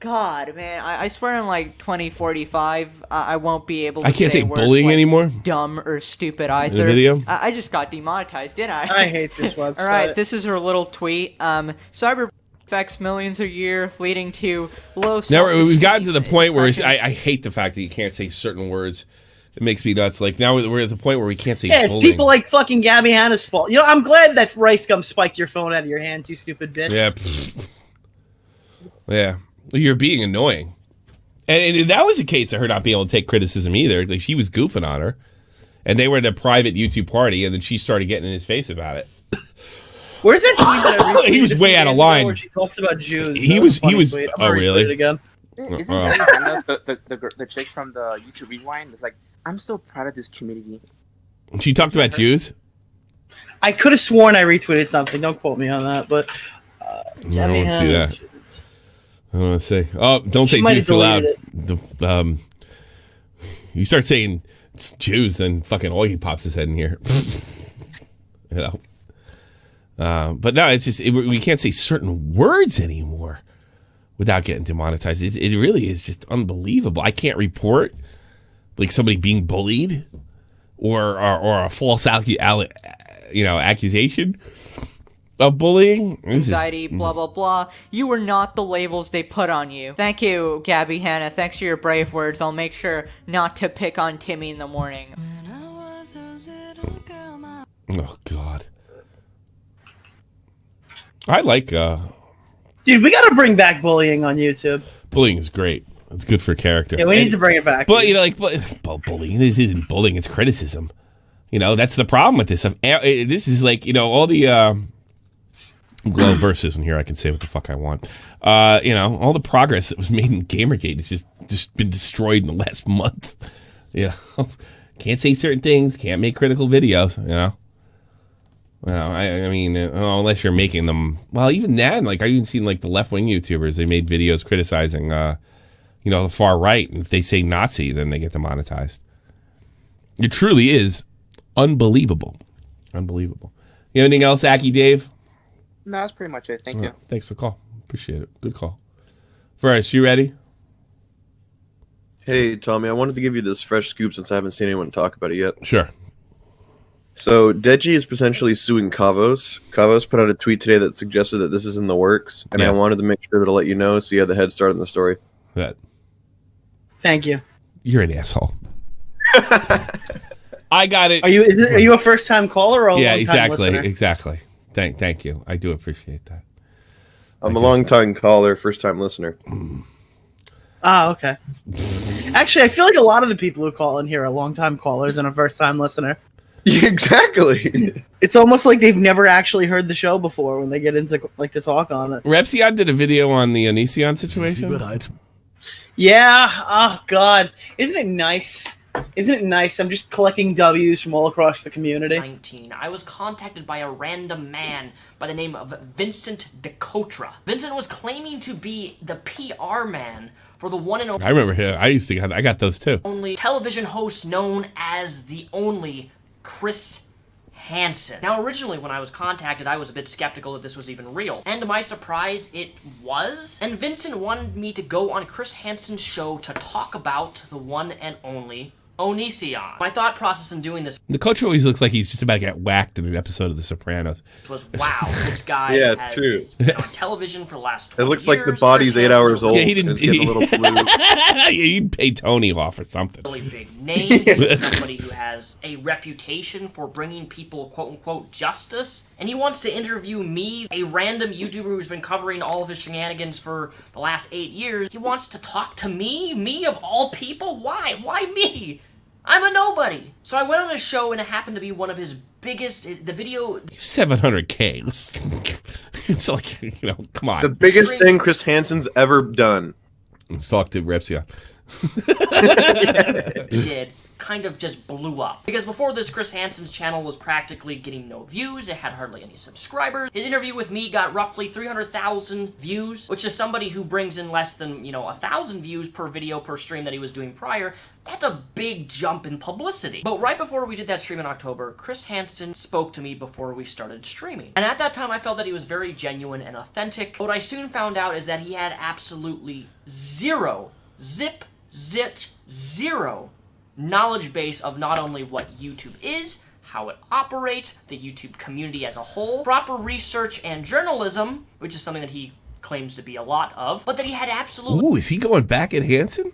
God, man, I swear in like 2045, I won't be able to I can't say words bullying like anymore. Dumb or stupid either. The video? I just got demonetized, didn't I? I hate this website. Alright, this is her little tweet. Cyber affects millions a year, leading to low Now we've gotten to the point where I hate the fact that you can't say certain words. It makes me nuts. Like, now we're at the point where we can't say it's bullying. people like fucking Gabbie Hanna's fault. I'm glad that Rice Gum spiked your phone out of your hands, you stupid bitch. Yeah. Yeah. You're being annoying. And that was the case of her not being able to take criticism either. Like, she was goofing on her. And they were at a private YouTube party, and then she started getting in his face about it. Where's that tweet that I retweeted He was way out of line. where she talks about Jews? He was. Tweet. Oh, really? It again. Isn't Hanna the chick from the YouTube Rewind? It's like, I'm so proud of this community. She talked about Jews? I could have sworn I retweeted something. Don't quote me on that, but I don't want to see that. I don't want to say. Oh, don't say Jews too loud. You start saying it's Jews, then fucking Augie pops his head in here. But no, it's just we can't say certain words anymore without getting demonetized. It really is just unbelievable. I can't report like somebody being bullied or a false accusation of bullying. Anxiety, blah, blah, blah. You were not the labels they put on you. Thank you, Gabbie Hanna. Thanks for your brave words. I'll make sure not to pick on Timmy in the morning. Oh, God. I like... Dude, we gotta bring back bullying on YouTube. Bullying is great. It's good for character. Yeah, we need to bring it back. But, bullying, this isn't bullying, it's criticism. That's the problem with this stuff. This is like, all the... Glow verses in here, I can say what the fuck I want. All the progress that was made in Gamergate has just been destroyed in the last month. Can't say certain things, can't make critical videos, Well, I mean, unless you're making them. Well, even then, like, I've even seen, like, the left-wing YouTubers, they made videos criticizing, the far right, and if they say Nazi, then they get demonetized. It truly is unbelievable. Unbelievable. You have anything else, Aki Dave? No, that's pretty much it. Thank you. Thanks for the call. Appreciate it. Good call. First, you ready? Hey, Tommy, I wanted to give you this fresh scoop since I haven't seen anyone talk about it yet. Sure. So, Deji is potentially suing Kavos. Kavos put out a tweet today that suggested that this is in the works, and I wanted to make sure to let you know so you had the head start on the story. Thank you. You're an asshole. I got it. Are you a first time caller or a long time listener? Exactly. Thank you. I do appreciate that. I'm a long time caller, first time listener. Ah, okay. Actually, I feel like a lot of the people who call in here are long time callers and a first time listener. Exactly. It's almost like they've never actually heard the show before when they get into to talk on it. Repzion did a video on the Onision situation. Yeah. Oh God, isn't it nice? Isn't it nice? I'm just collecting W's from all across the community. 19. I was contacted by a random man by the name of Vincent DeCotra. Vincent was claiming to be the PR man for the one and only. I remember him. I got those too. Only television host known as the only Chris Hansen. Now, originally when I was contacted, I was a bit skeptical that this was even real. And to my surprise, it was. And Vincent wanted me to go on Chris Hansen's show to talk about the one and only Onision. My thought process in doing this The coach always looks like he's just about to get whacked in an episode of The Sopranos. was, wow, this guy Yeah, true. has been on television for the last 20 It looks like the years. body's Chris 8 hours old. Yeah, he didn't. and it's getting a little blue. Yeah, he'd pay Tony off or something. Really big name. He's somebody who has a reputation for bringing people quote-unquote justice. And he wants to interview me, a random YouTuber who's been covering all of his shenanigans for the last 8 years. He wants to talk to me? Me of all people? Why? Why me? I'm a nobody. So I went on his show and it happened to be one of his biggest, the video... 700K. It's like, come on. The biggest thing Chris Hansen's ever done. Let's talk to Repzion. He did kind of just blew up. Because before this, Chris Hansen's channel was practically getting no views. It had hardly any subscribers. His interview with me got roughly 300,000 views, which is somebody who brings in less than, 1,000 views per video per stream that he was doing prior. That's a big jump in publicity. But right before we did that stream in October, Chris Hansen spoke to me before we started streaming. And at that time, I felt that he was very genuine and authentic. What I soon found out is that he had absolutely zero, zero knowledge base of not only what YouTube is, how it operates, the YouTube community as a whole, proper research and journalism, which is something that he claims to be a lot of, but that he had absolutely... Ooh, is he going back at Hansen?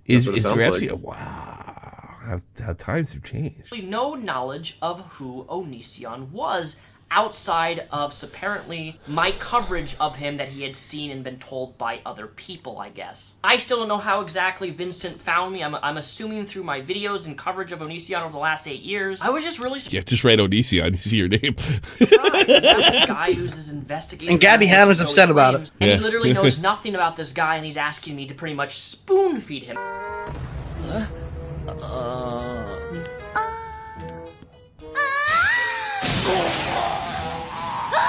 Is Repzion? like. Wow. How times have changed. no knowledge of who Onision was outside of apparently my coverage of him that he had seen and been told by other people, I guess. I still don't know how exactly Vincent found me. I'm assuming through my videos and coverage of Onision over the last 8 years. I was just really Yeah, just write Onision. You see your name. surprised that this guy who's his investigator. And Gabbie Hanna's upset about it. And Yeah. he literally knows nothing about this guy, and he's asking me to pretty much spoon feed him.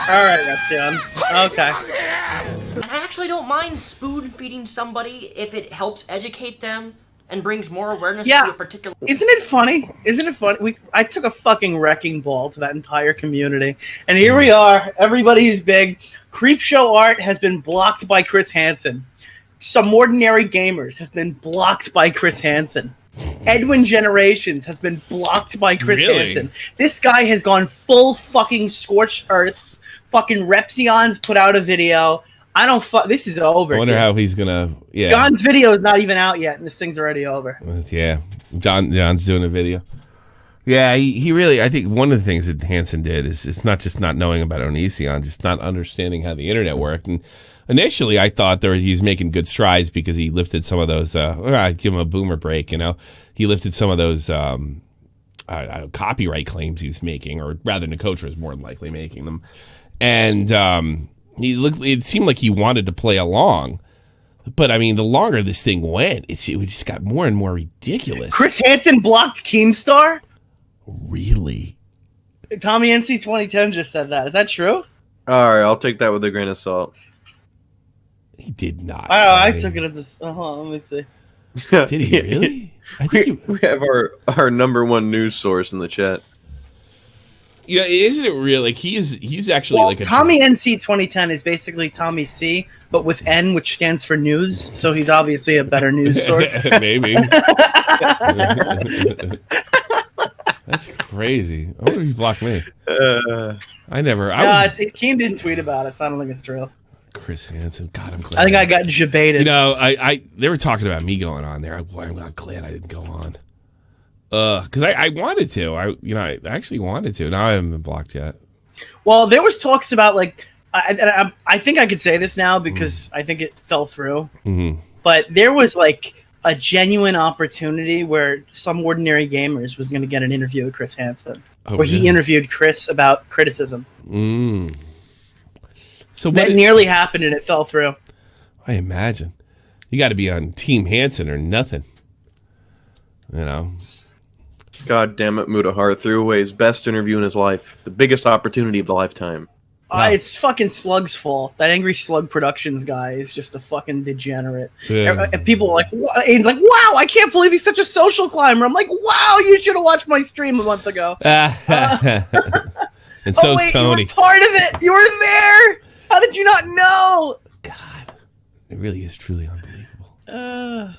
Alright, Repzion. Okay. And I actually don't mind spoon feeding somebody if it helps educate them and brings more awareness to a particular... Isn't it funny? Isn't it funny? I took a fucking wrecking ball to that entire community. And here we are. Everybody is big. Creepshow Art has been blocked by Chris Hansen. Some Ordinary Gamers has been blocked by Chris Hansen. Edwin Generations has been blocked by Chris Hansen. This guy has gone full fucking scorched earth. Fucking Repzion's put out a video. I don't this is over. I wonder how he's gonna. Yeah. John's video is not even out yet, and this thing's already over. Yeah. John's doing a video. Yeah, he really. I think one of the things that Hansen did is it's not just not knowing about Onision, just not understanding how the internet worked. And initially, I thought he's making good strides because he lifted some of those. I'd give him a boomer break. He lifted some of those copyright claims he was making, or rather, Nicotra was more than likely making them. And it seemed like he wanted to play along. But, I mean, the longer this thing went, it just got more and more ridiculous. Chris Hansen blocked Keemstar? Really? Tommy NC 2010 just said that. Is that true? All right, I'll take that with a grain of salt. He did not. I took it as a... hold on, let me see. Did he really? I think we have our number one news source in the chat. Yeah, isn't it real? Like he's actually like a Tommy NC 2010 is basically Tommy C, but with N, which stands for news. So he's obviously a better news source. Maybe. That's crazy. I wonder if he blocked me. I never. Keem didn't tweet about it, so I don't think it's real. Chris Hansen. God, I'm glad. I think I got debated. You know, they were talking about me going on there. I'm not glad I didn't go on. Because I wanted to. I actually wanted to. Now I haven't been blocked yet. Well, there was talks about like I think I could say this now because I think it fell through. Mm-hmm. But there was like a genuine opportunity where Some Ordinary Gamers was going to get an interview with Chris Hansen, where he interviewed Chris about criticism. So that nearly happened and it fell through. I imagine you got to be on Team Hansen or nothing. You know. God damn it, Mutahar threw away his best interview in his life, the biggest opportunity of the lifetime. It's fucking Slug's fault. That Angry Slug Productions guy is just a fucking degenerate. Yeah. And people are like, Aiden's like, wow, I can't believe he's such a social climber. I'm like, wow, you should have watched my stream a month ago. And so's Tony. You were part of it. You were there. How did you not know? God, it really is truly unbelievable.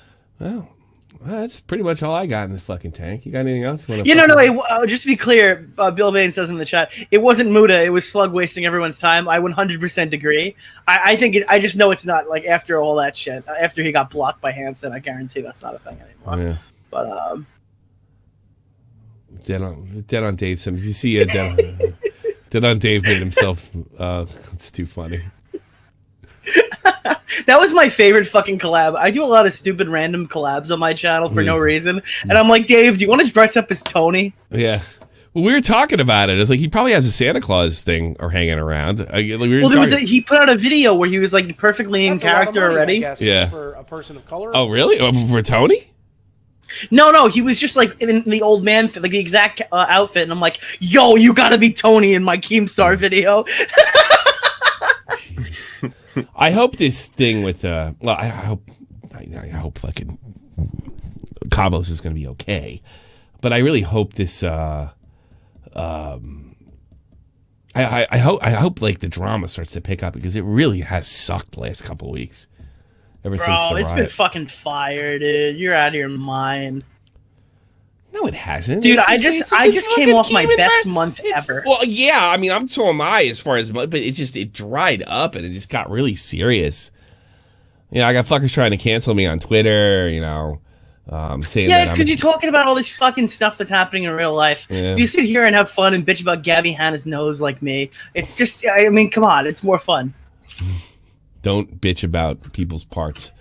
Well, that's pretty much all I got in this fucking tank. You got anything else? Just to be clear, Bill Bain says in the chat, it wasn't Muda, it was Slug wasting everyone's time. I 100% agree. I think I just know it's not, like, after all that shit. After he got blocked by Hansen, I guarantee that's not a thing anymore. Yeah. But, Dead on Dave. If you see Dead on Dave made himself, it's too funny. That was my favorite fucking collab. I do a lot of stupid random collabs on my channel for no reason. And I'm like, Dave, do you want to dress up as Tony? Yeah. Well, we were talking about it. It's like he probably has a Santa Claus thing or hanging around. He put out a video where he was like perfectly in character already. Yeah. For a person of color. Oh, really? For Tony? No, he was just like in the old man fit, like the exact outfit. And I'm like, yo, you gotta be Tony in my Keemstar video. I hope this thing with I hope fucking Kavos is going to be okay, but I really hope this I hope like the drama starts to pick up because it really has sucked the last couple of weeks. Since the it's riot. been fucking fire, dude. You're out of your mind. No, it hasn't. Dude, I just came off my best month ever. Well, yeah, I mean, so am I as far as, but it dried up and it just got really serious. You know, I got fuckers trying to cancel me on Twitter, you know, saying that it's because you're talking about all this fucking stuff that's happening in real life. Yeah. If you sit here and have fun and bitch about Gabbie Hanna's nose like me, it's just, I mean, come on, it's more fun. Don't bitch about people's parts.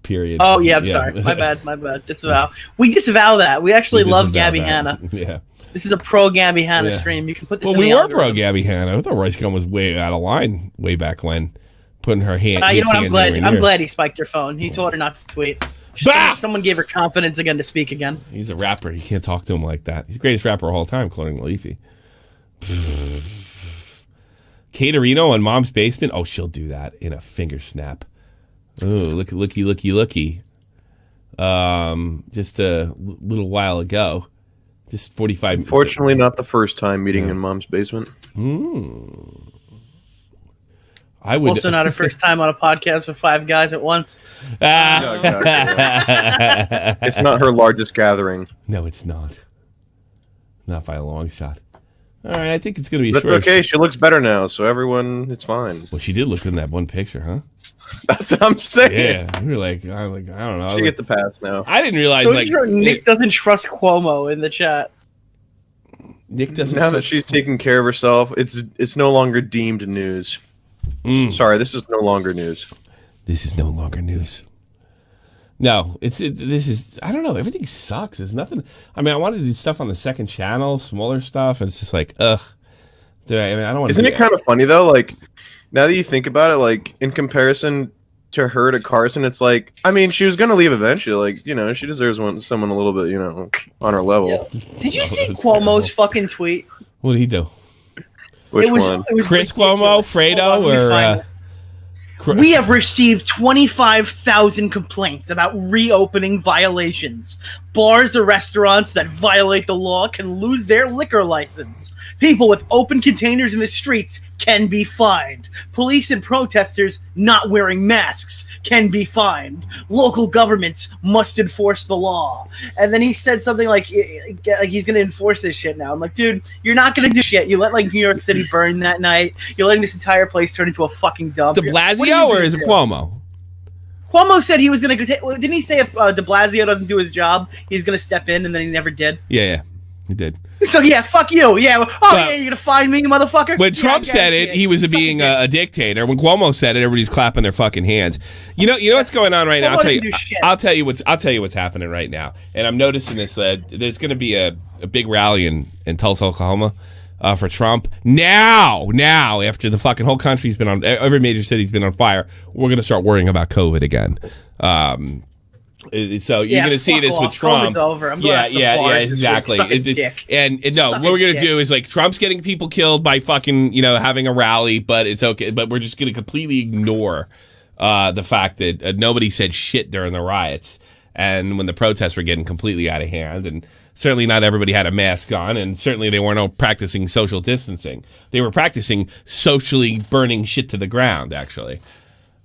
Period. Oh, yeah, I'm sorry. My bad. Disavow. We disavow that. We actually love Gabbie Hanna. Yeah. This is a pro Gabbie Hanna stream. You can put this in the we were algorithm. pro Gabbie Hanna. I thought Rice Gun was way out of line way back when, putting her hand. You know what? I'm glad he spiked her phone. He told her not to tweet. Someone gave her confidence again to speak again. He's a rapper. You can't talk to him like that. He's the greatest rapper of all time, quoting Leafy. Caterino on Mom's Basement. Oh, she'll do that in a finger snap. Oh, looky. Just a little while ago. Just 45 minutes. Fortunately, not the first time meeting in Mom's basement. I would also not a first time on a podcast with 5 guys at once. It's not her largest gathering. No, it's not. Not by a long shot. All right, I think it's going to be That's short. okay. She looks better now, so it's fine. Well, she did look good in that one picture, huh? That's what I'm saying. Yeah, we were like, I don't know. She gets a pass now. I didn't realize Nick doesn't trust Cuomo in the chat. Nick doesn't. Now that she's taking care of herself, it's no longer deemed news. Sorry, this is no longer news. This is no longer news. No, this is. I don't know. Everything sucks. There's nothing. I mean, I wanted to do stuff on the second channel, smaller stuff, and it's just like, ugh. I mean, I don't want. Isn't it kind of funny though? Like, now that you think about it, like in comparison to her to Carson, it's like, I mean, she was gonna leave eventually. Like, you know, she deserves someone a little bit, you know, on her level. Yeah. Did you see Cuomo's fucking tweet? What did he do? Which one? Chris Cuomo, Fredo, or We have received 25,000 complaints about reopening violations. Bars or restaurants that violate the law can lose their liquor license. People with open containers in the streets can be fined. Police and protesters not wearing masks can be fined. Local governments must enforce the law. And then he said something like he's going to enforce this shit now. I'm like, dude, you're not going to do shit. You let like New York City burn that night. You're letting this entire place turn into a fucking dump. Is De Blasio or is it Cuomo? Cuomo said he was going to. Didn't he say if De Blasio doesn't do his job, he's going to step in, and then he never did? Yeah, he did. So yeah, fuck you. Yeah. Oh yeah, you're gonna find me, motherfucker. When Trump said it, he was being a dictator. When Cuomo said it, everybody's clapping their fucking hands. You know what's going on right now. I'll tell you what's happening right now. And I'm noticing this. There's going to be a big rally in Tulsa, Oklahoma, for Trump. Now, after the fucking whole country's been on, every major city's been on fire, we're going to start worrying about COVID again. So you're going to see this with Trump. COVID's over. I'm going to the bars exactly. And no, what we're going to do is like Trump's getting people killed by fucking having a rally, but it's okay. But we're just going to completely ignore the fact that nobody said shit during the riots and when the protests were getting completely out of hand, and certainly not everybody had a mask on, and certainly they weren't practicing social distancing. They were practicing socially burning shit to the ground, actually.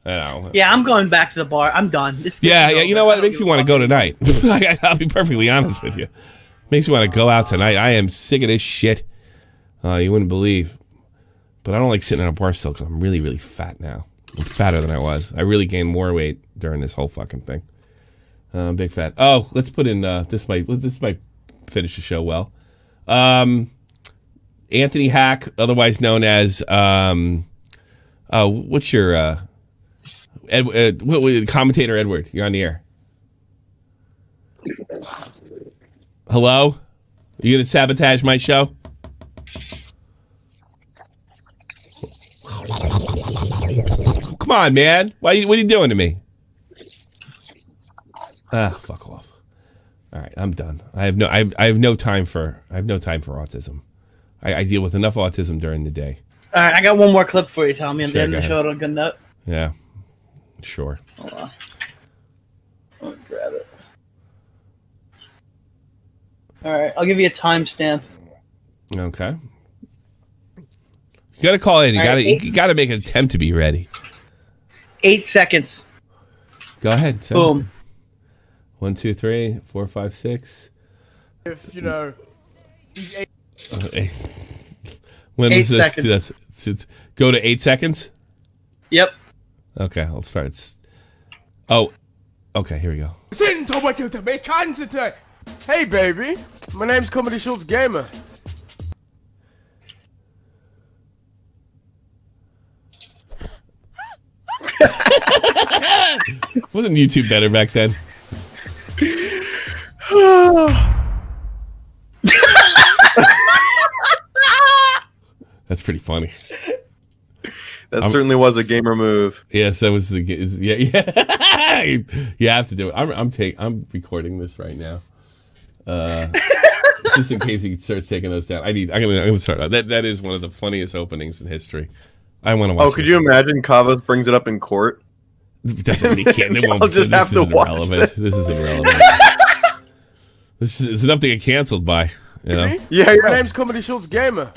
Yeah, I'm going back to the bar. I'm done. Yeah. You know what? It makes me want to go tonight. I'll be perfectly honest with you. Makes me want to go out tonight. I am sick of this shit. You wouldn't believe. But I don't like sitting in a bar still because I'm really, really fat now. I'm fatter than I was. I really gained more weight during this whole fucking thing. Big fat. Oh, let's put in this might finish the show well. Anthony Hack, otherwise known as what's your commentator Edward, you're on the air. Hello? Are you going to sabotage my show? Come on, man. What are you doing to me? Fuck off. All right, I'm done. I have no time for autism. I deal with enough autism during the day. All right, I got one more clip for you, Tommy. I'm the end of the show. On a good note. Yeah. Sure. Hold on. I'll grab it. All right, I'll give you a timestamp. Okay. You got to call in. You got to make an attempt to be ready. 8 seconds. Go ahead. Boom. 1, 2, 3, 4, 5, 6. If he's 8. When 8 is this? seconds. Go to 8 seconds. Yep. Okay, I'll start. Okay, here we go. Hey, baby. My name's Comedy Schultz Gamer. Wasn't YouTube better back then? That's pretty funny. That certainly was a gamer move. Yes, that was yeah. You have to do it. I'm recording this right now, just in case he starts taking those down. I'm gonna start. That is one of the funniest openings in history. I want to watch. Oh, could you imagine Kavos brings it up in court? Doesn't he can't. They won't. I'll just have to watch this. This is irrelevant. This is enough to get canceled by. You know? Yeah. My name's Comedy Schultz Gamer.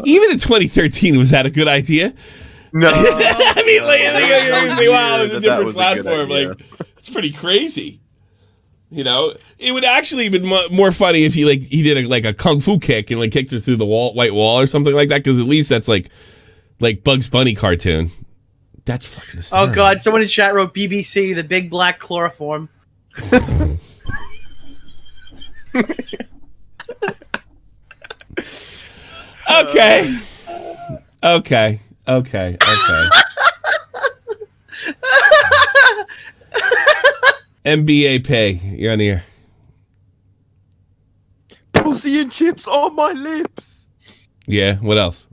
Even in 2013, was that a good idea? No. I mean, wow, it's a different platform. Like, it's pretty crazy. You know, it would actually have been more funny if he did a kung fu kick and kicked her through the white wall or something like that, because at least that's like Bugs Bunny cartoon. That's fucking hysterical. Oh god, someone in chat wrote BBC, the big black chloroform. Okay. NBA pay. You're on the air. Pussy and chips on my lips. Yeah, what else?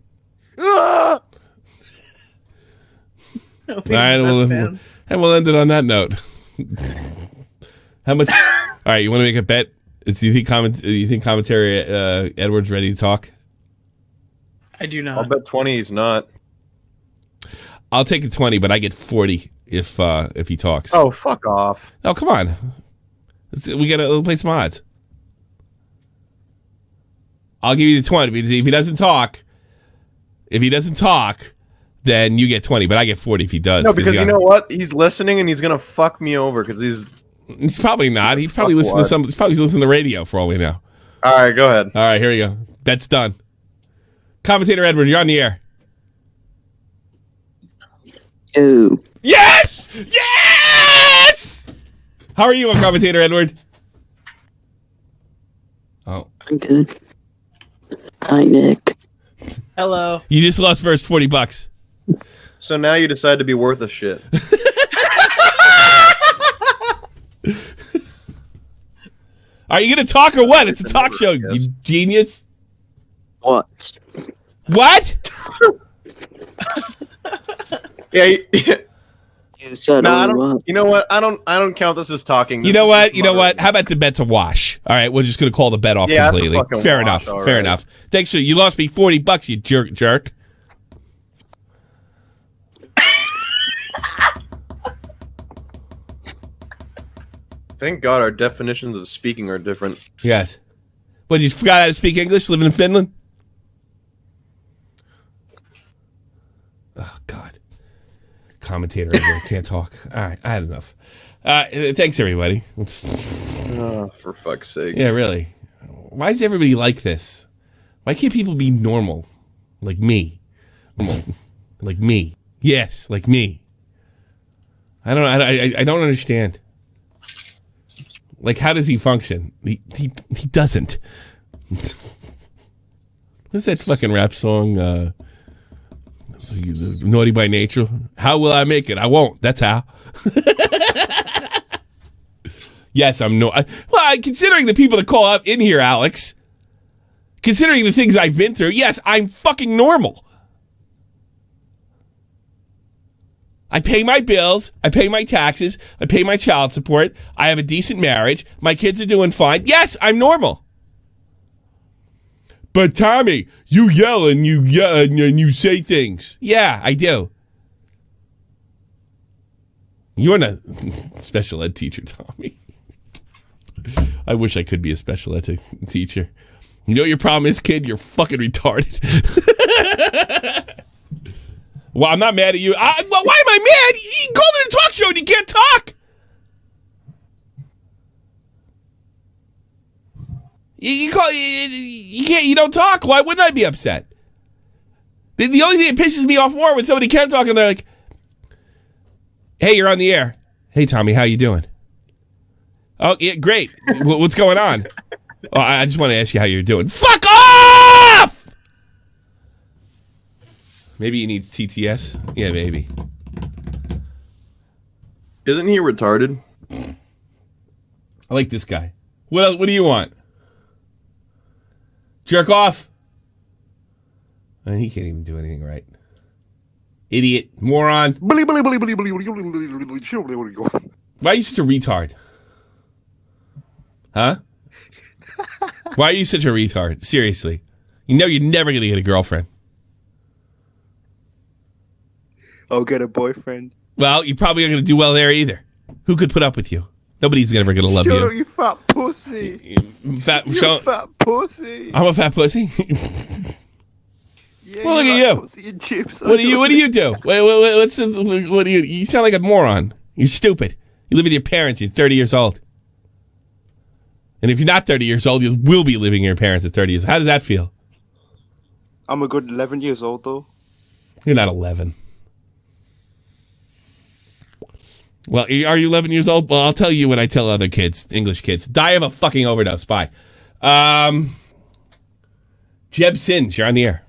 Ah! All right, we'll end it on that note. How much? All right, you want to make a bet? Do you think commentary Edward's ready to talk? I do not. I'll bet 20 he's not. I'll take the 20, but I get 40 if he talks. Oh, fuck off. Oh, come on. We gotta play some odds. I'll give you the 20 because if he doesn't talk, then you get 20, but I get 40 if he does. No, because you know what? He's listening and he's gonna fuck me over because he's probably not. He's probably listening to he's probably listening to radio for all we know. All right, go ahead. All right, here we go. That's done. Commentator Edward, you're on the air. Ooh. Yes! Yes! How are you, Commentator Edward? Oh. I'm good. Hi, Nick. Hello. You just lost first $40. So now you decide to be worth a shit. Are you going to talk or what? It's a talk show, you genius. What? What? Yeah. You said you know what? I don't count this as talking. You know what? How about the bet's a wash? All right, we're just going to call the bet off completely. Fair enough. Fair enough. Thanks for you lost me $40, you jerk. Thank God our definitions of speaking are different. Yes. What, you forgot how to speak English living in Finland? Oh, God. Commentator can't talk. All right, I had enough. Thanks, everybody. Oh, for fuck's sake. Yeah, really. Why is everybody like this? Why can't people be normal? Like me. Like me. Yes, like me. I don't understand. Like, how does he function? He doesn't. What's that fucking rap song? Naughty by Nature. How will I make it? I won't. That's how. Yes, I'm no. Well, considering the people that call up in here, Alex, considering the things I've been through, yes, I'm fucking normal. I pay my bills. I pay my taxes. I pay my child support. I have a decent marriage. My kids are doing fine. Yes, I'm normal. But Tommy, you yell and you say things. Yeah, I do. You're not a special ed teacher, Tommy. I wish I could be a special ed teacher. You know what your problem is, kid? You're fucking retarded. Well, I'm not mad at you. Why am I mad? You called it a talk show and you can't talk. You don't talk. Why wouldn't I be upset? The only thing that pisses me off more when somebody can talk and they're like, "Hey, you're on the air. Hey, Tommy, how you doing?" Oh, yeah, great. What's going on? Oh, I just want to ask you how you're doing. Fuck off! Maybe he needs TTS. Yeah, maybe. Isn't he retarded? I like this guy. What else? What do you want? Jerk off. And he can't even do anything right. Idiot. Moron. Why are you such a retard? Huh? Why are you such a retard? Seriously. You know you're never going to get a girlfriend. I'll get a boyfriend. Well, you're probably not going to do well there either. Who could put up with you? Nobody's ever going to love Shut you. up, you fat pussy. Fat pussy. I'm a fat pussy? Yeah, well, look at you. Pussy and chips. What do you do? What do you? You sound like a moron. You're stupid. You live with your parents. You're 30 years old. And if you're not 30 years old, you will be living with your parents at 30 years. How does that feel? I'm a good 11 years old, though. You're not 11. Well, are you 11 years old? Well, I'll tell you what I tell other kids, English kids. Die of a fucking overdose. Bye. Jeb Sins, you're on the air.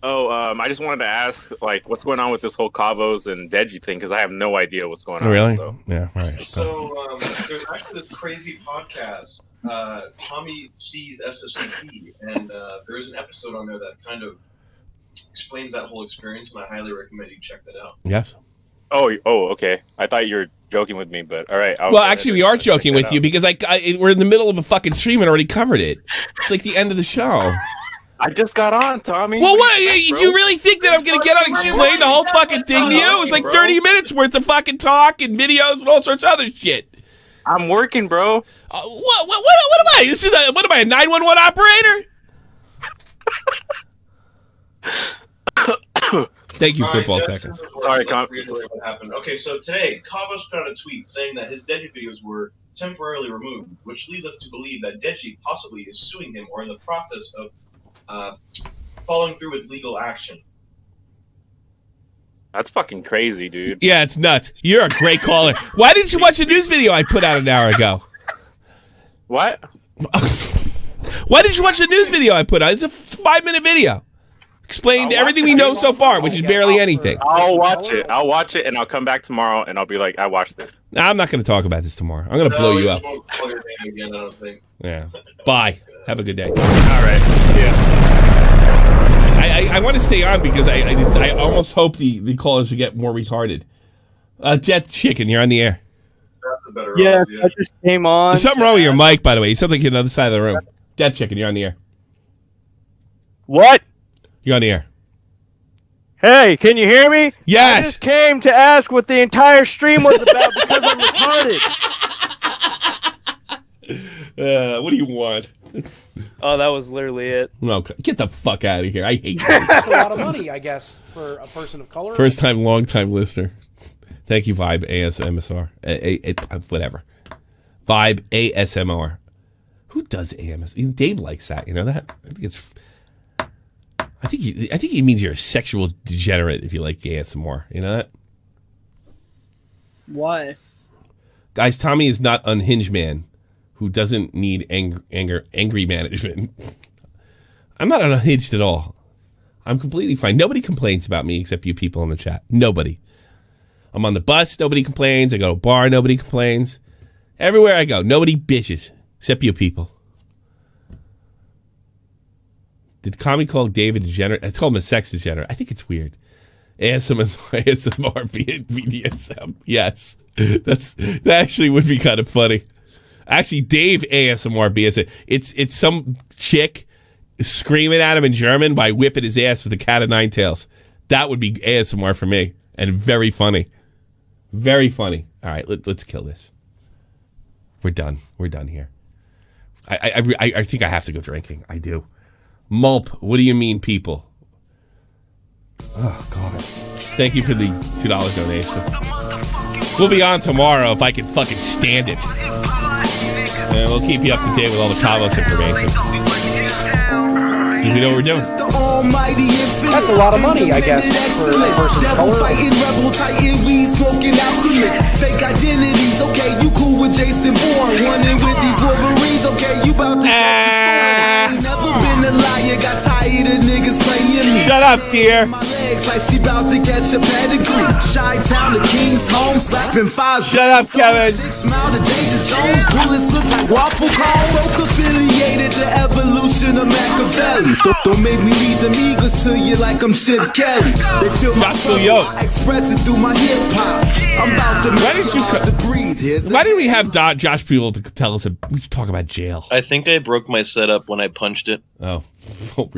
Oh, I just wanted to ask, like, what's going on with this whole Kavos and Deji thing? Because I have no idea what's going on. Oh, really? So. Yeah, all right. So, there's actually this crazy podcast, Tommy sees SFTP, and there is an episode on there that kind of explains that whole experience, and I highly recommend you check that out. Yes. Oh, okay. I thought you were joking with me, but all right. Well, actually, we are joking with you because we're in the middle of a fucking stream and already covered it. It's like the end of the show. I just got on, Tommy. Well, what? You really think that I'm going to get on and explain the whole fucking thing to you? It's like 30 minutes worth of fucking talk and videos and all sorts of other shit. I'm working, bro. What am I? What am I, a 911 operator? Thank you, football seconds. Sorry, what happened. Okay, so today, Kavos put out a tweet saying that his Deji videos were temporarily removed, which leads us to believe that Deji possibly is suing him or in the process of following through with legal action. That's fucking crazy, dude. Yeah, it's nuts. You're a great caller. Why didn't you watch the news video I put out an hour ago? What? Why didn't you watch the news video I put out? It's a 5-minute video. Explained everything we know so far, which is barely anything. I'll watch it. I'll watch it, and I'll come back tomorrow, and I'll be like, I watched it. Nah, I'm not going to talk about this tomorrow. I'm going to blow you up. Won't call your name again, I don't think. Yeah. Bye. Have a good day. All right. Yeah. I want to stay on because I almost hope the callers will get more retarded. Jet Chicken, you're on the air. That's a better Yes, I just came on. There's something wrong with your mic, by the way. You sound like you're on the other side of the room. Jet Chicken, you're on the air. What? You're on the air. Hey, can you hear me? Yes. I just came to ask what the entire stream was about because I'm retarded. What do you want? Oh, that was literally it. No, get the fuck out of here. I hate you. That's a lot of money, I guess, for a person of color. First time, long time listener. Thank you, Vibe ASMR. Whatever. Vibe ASMR. Who does AMS? Dave likes that. You know that? I think it's. I think he means you're a sexual degenerate if you like ASMR. You know that? Why? Guys, Tommy is not unhinged man who doesn't need angry management. I'm not unhinged at all. I'm completely fine. Nobody complains about me except you people in the chat. Nobody. I'm on the bus, nobody complains. I go to a bar, nobody complains. Everywhere I go, nobody bitches except you people. Did Kami call David degenerate? I told him a sex degenerate. I think it's weird. ASMR, BDSM. Yes. That actually would be kind of funny. Actually, Dave ASMR BDSM. It's some chick screaming at him in German by whipping his ass with a cat of nine tails. That would be ASMR for me. And very funny. Very funny. All right, let's kill this. We're done. We're done here. I think I have to go drinking. I do. Mulp, what do you mean, people? Oh, God. Thank you for the $2 donation. We'll be on tomorrow if I can fucking stand it. And we'll keep you up to date with all the Kavos information. You know what we're doing? That's a lot of money, I guess, for a person of color. Rebel titan, weed smoking alchemist. Fake identities, okay, you cool with Jason Bourne. Running with these Wolverines, okay, you about to catch a storm. Ain't never been a liar, got tired of niggas playing me. Shut up, dear. My legs like she about to catch a pedigree. Chi-town, the King's home, slapping fives. Shut up, Kevin. 6 mile to danger zones, bullets look like waffle cones. Folk affiliated to evolution of Machiavelli. Don't make me read them eagles to you like I'm Chip Kelly. They feel my struggle, I express it through my hip hop. I'm about to make it hard to breathe. Why didn't we have Josh Buell to tell us we should talk about jail? I think I broke my setup when I punched it. Oh, really?